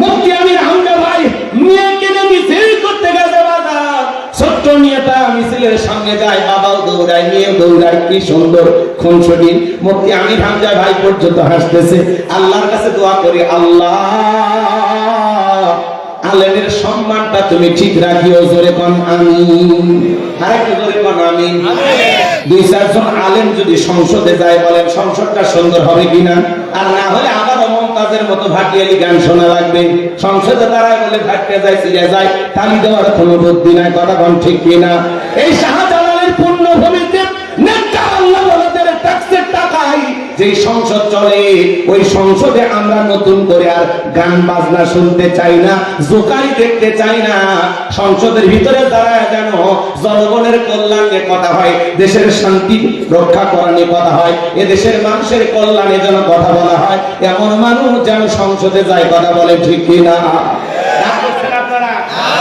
Speaker 1: মুফতি আমির হামজা ভাই মেয়েকে নিয়ে মিছিল করতে গেছে বাজার, ছোট্ট মেয়েটা মিছিলের সামনে যায়, বাবাও দৌড়ায়, মেয়েও দৌড়ায়, কি সুন্দর খুনসুটি। মুফতি আমির হামজা ভাই পর্যন্ত হাসতেছে। আল্লাহর কাছে দোয়া করি, আল্লাহ আলেমের সম্মানটা তুমি ঠিক রাখিও, জোরে কোন আমিন। আরেকটু জোরে কোন আমিন। দুই চারজন আলেম যদি সংসদে যায়, বলেন সংসদটা সুন্দর হবে কিনা? আর না হলে আবার মমতাজের মতো ভাটিয়ালি গান শোনা লাগবে। সংসদে দাঁড়ায় বলে ভাটকে যায়, সিরে যায়, তালি দেওয়ার কোনো বুদ্ধি নাই, কথা কোন ঠিক কিনা? এই শাহজালালের পূর্ণভূমিতে নেতা আল্লাহ ওয়ালাদের ট্যাক্সের টাকায় যে সংসদ চলে, ওই সংসদে আমরা নতুন করে আর গান বাজনা শুনতে চাই না, জোকারি দেখতে চাই না। সংসদের ভিতরে দাঁড়ায় যেন জনগণের কল্যাণ নিয়ে কথা হয়, দেশের শান্তি রক্ষা করা নিয়ে কথা হয়, এ দেশের মানুষের কল্যাণে যেন কথা বলা হয়, এমন মানুষ যেন সংসদে যায়, কথা বলে ঠিক কিনা? আপনারা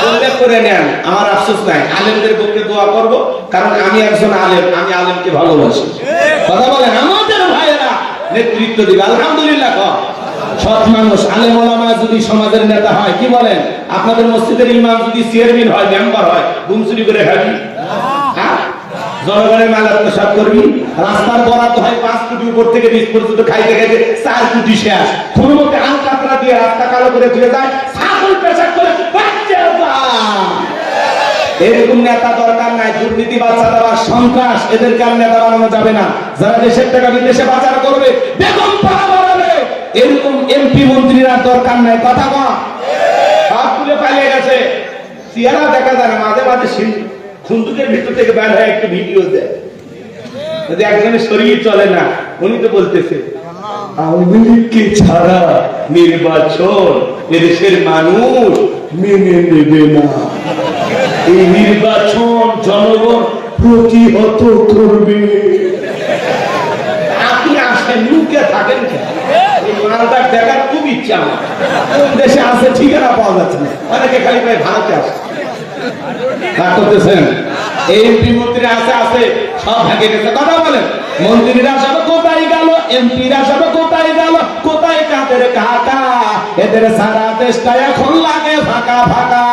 Speaker 1: উল্লেখ করে নেন, আমার আফসোস নাই। আলেমদের পক্ষে দোয়া করব, কারণ আমি একজন আলেম, আমি আলেমকে ভালোবাসি, কথা বলেন। আমাদের ভাইয়েরা নেতৃত্ব দিবে, আলহামদুলিল্লাহ। সৎ মানুষ আলেম ওলামা যদি সমাজের নেতা হয়, কি বলেন? আপনাদের মসজিদের ইমাম যদি চেয়ারম্যান হয়, মেম্বার হয়, গুমচুরি করে খাবি? জনগণের মেলা সব করবি? রাস্তার বরাদ্দ হয় 5 কোটি উপর থেকে 20 পর্যন্ত, খাইতে খাইতে 4 কোটি শেষ। কোনো মতে আলকাতরা দিয়ে রাস্তা কালো করে ধুয়ে যায়, ছাগল পেশাব করে এরকম নেতা দরকার নাই। দুর্নীতি, বাচ্চা দেওয়ার সন্ত্রাস, এদেরকে আর নেতা বানানো যাবে না। যারা দেশের টাকা বিদেশে পাচার করবে, বেগম পাড়া বাড়াবে, এরকম এমপি মন্ত্রীরা দরকার নাই, কথা কম। হাত তুলে পালিয়ে গেছে, চেহারা দেখা যায় না, মাঝে মাঝে খুন্দুকের ভিতর থেকে বের হয়ে একটু ভিডিও দেয়। যদি একজনের শরীর চলে না, উনি তো বলতেছে আওয়ামী লীগকে ছাড়া নির্বাচন এদেশের মানুষ মেনে নেবে না, এই নির্বাচন জনগণ প্রতিহত করবে। আপনি আসেন, লুকে থাকেন কেন? এই মালটা দেখার খুব ইচ্ছা আমার। কোন দেশে আছে ঠিকানা পাওয়া যাচ্ছে না, অনেকে খালি পায় ভারতে আসে। করতেছেন এমপি মন্ত্রী আছে আছে সব ভেঙে গেছে, কথা বলেন। মন্ত্রীরা সব কোথায় গেল, এমপিরা সব কোথায় গেল, কোথায় কাদের কাকা? এদের সারা দেশটা এখন লাগে ফাঁকা ফাঁকা।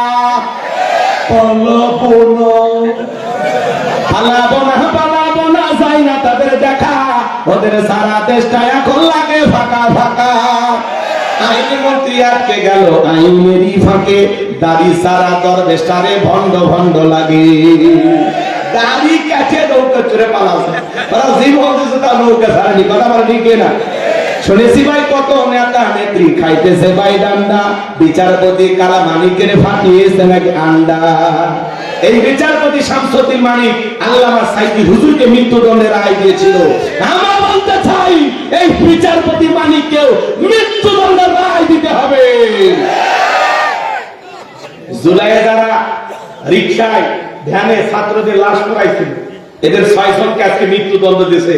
Speaker 1: পালাবো না যায় না তাদের দেখা, ওদের সারা দেশটা এখন লাগে ফাঁকা ফাঁকা। আইন মন্ত্রী আটকে গেল আইনেরই ফাঁকে, দাড়ি সারা দরবেশটারে ভণ্ড ভণ্ড লাগে। দাড়ি কাছে নৌকা চড়ে পালাছে, তারা জীবন দিচ্ছে তা নৌকা ছাড়ানি, কথা বলে ঠিক না? শুনেছি ভাই কত নেতা নেত্রী খাইতেছে ভাই ডান্ডা, বিচারপতি কালা মানিকের ফাটিয়েছে নাকি আন্ডা। এই বিচারপতি শামসুদ্দিন মানিক আল্লামা সাইদি হুজুরকে মৃত্যুদণ্ডের রায় দিয়েছিল। আমরা বলতে চাই এই বিচারপতি মানিককেও মৃত্যুদণ্ডের রায় দিতে হবে। জুলাইয়ে যারা রিকশায় ভ্যানে ছাত্রদের লাশ পড়াইছিল, এদের 6 জনকে আজকে মৃত্যুদণ্ড দিয়েছে।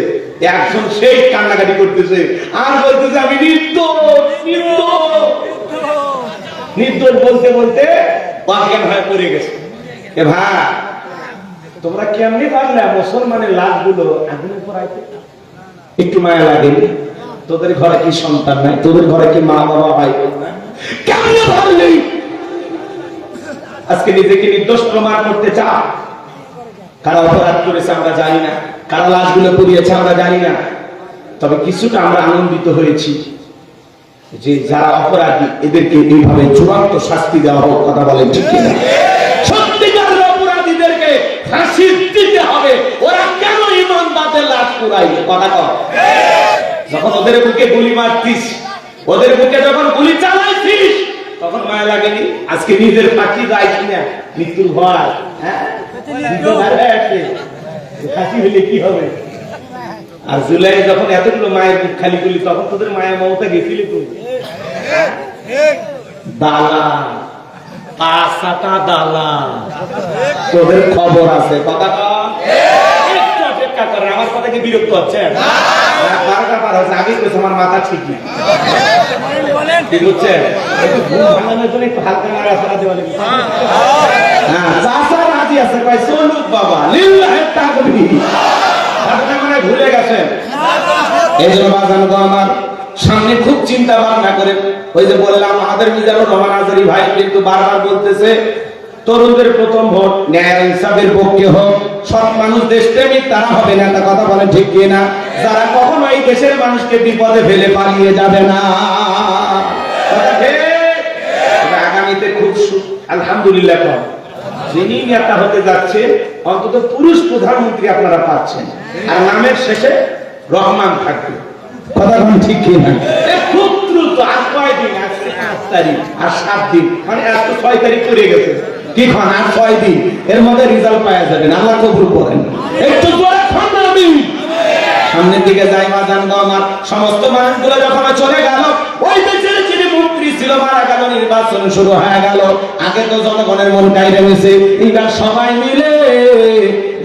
Speaker 1: একজন সেই কান্নাকাটি করতেছে আর বলতেছে আমি নির্দোষ বলতে বলতে অজ্ঞান হয়ে পড়ে গেছে। এ ভাই, তোমরা কেমনি পারলে মুসলমানের লাশগুলো আগুনে পোড়াইতে? একটু মায়া লাগে? তোদের ঘরে কি সন্তান নাই? তোদের ঘরে কি মা বাবা ভাই বোন নাই? কেমনে পারলি? আজকে নিজেকে নির্দোষ প্রমাণ করতে চা। কারা অপরাধ করেছে আমরা জানি না, কারা লাশগুলো পুড়িয়েছে আমরা জানি না, তবে কিছুটা আমরা আনন্দিত হয়েছি যে যারা অপরাধী এদেরকে এইভাবে চূড়ান্ত শাস্তি দেওয়া হোক, কথা বলেন ঠিক কিনা? সত্যিকারের অপরাধীদেরকে ফাঁসি দিতে হবে। ওরা কেন ইমানদারদের লাশ পুড়াইবে, কথা কর। যখন ওদের বুকে গুলি মারতিস, ওদের বুকে যখন গুলি চালাইছিস, তখন মায়া লাগেনি? আজকে নিজের ফাঁকি যায় কিনা মৃত্যুর ভয়, হ্যাঁ ফাঁসি হলে কি হবে? আর জুলাই যখন এতগুলো মায়ের বুক খালি করলি, তখন তোদের মায়ের মমতা গেছিলি তুই? দালাল, পাঁচটা দালাল, তোদের খবর আছে, কথা একটু অপেক্ষা করেন। আমার কথা কি বিরক্ত হচ্ছে? 12টা পার হচ্ছে, আগে করেছে আমার মাথা ঠিক নেই, ঠিক হচ্ছে? একটু ঘুম ভাঙানোর জন্য একটু হালকা নাড়াচাড়া দেওয়া লাগবে। হ্যাঁ, চাচা রাজি আছে, কয় চলুক বাবা, লিল্লাহি তাকবীর। আপনারা মানে ভুলে গেছেন। এই জন্য বাজান গো আমার, সামনে খুব চিন্তা ভাবনা করে, ওই যে বললাম আমাদের মিজানুর রহমান আজারি ভাই কিন্তু বারবার বলতেছে তরুণদের প্রথম ভোট ন্যায় ইনসাফের পক্ষে হোক, সৎ মানুষ দেশপ্রেমিক তারা হবে না, তা কথা বলেন ঠিক কিনা? যারা কখনো এই দেশের মানুষকে বিপদে ফেলে পালিয়ে যাবে না। কথা ঠিক? তবে আগামীতে খুব আলহামদুলিল্লাহ কম, যিনি নেতা হতে যাচ্ছে অন্তত পুরুষ প্রধানমন্ত্রী আপনারা পাচ্ছেন, আর নামের শেষে রহমান থাকবে। কথা কোন ঠিক কিনা? খুব দ্রুত, আর কয়দিন, আজকে 8 তারিখ আর 7 দিন, মানে আজ তো 6 তারিখ পড়ে গেছে, কি খান আর 6 দিন এর মধ্যে রেজাল্ট পাওয়া যাবেন। আল্লাহ কবুল করেন। একটু জোরে খান আমি সামনের দিকে যাই বাজান গো আমার। সমস্ত মানুষগুলো যখন চলে গেল, ওই দেশের যিনি মন্ত্রী ছিল মারা গেল, নির্বাচন শুরু হয়ে গেল। আগে তো জনগণের মন কাইরে গেছে, এইবার সবাই মিলে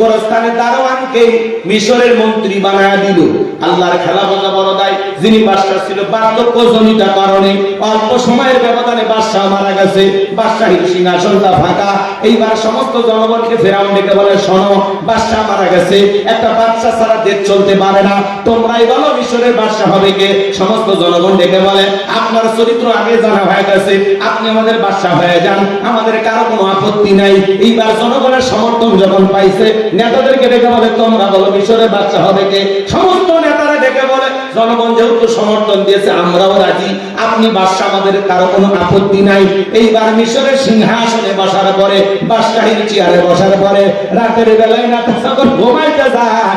Speaker 1: গোরস্থানের দারোয়ানকে মিশরের মন্ত্রী বানায় দিল। আল্লাহর খেলা বোঝা বড় দায়। যিনি বাদশা ছিল 12 লক্ষ জমিটা কারণে অল্প সময়ের ব্যবধানে বাদশাহ মারা গেছে, বাদশাহীর সিংহাসনটা ফাঁকা। এইবার সমস্ত জনগণকে ফেরাউন ডেকে বলে, শোনো, বাদশাহ মারা গেছে, একটা বাদশা ছাড়া দেশ চলতে পারে না, তোমরাই বলো মিশরের বাদশাহ হবে কে? সমস্ত জনগণ ডেকে বলে, আপনার চরিত্র আগে জানা হয়ে গেছে, আপনি আমাদের বাদশাহ হয়ে যান, আমাদের কারো কোনো আপত্তি নাই। এইবার জনগণের সমর্থন যখন পাইছে, নেতাদেরকে ডেকে বলে, তোমরা বলো মিশরের বাদশাহ হবে কে? সমস্ত নেতারা ডেকে বলে, জনগণ যেহেতু সমর্থন দিয়েছে আমরাও রাজি, আপনি বাদশাহ, আমাদের কারো কোনো আপত্তি নাই। এইবার মিশরের সিংহাসনে বসার পরে, বাদশাহীর চেয়ারে বসার পরে, রাতের বেলায় নেতা যখন ঘুমাইতে যায়,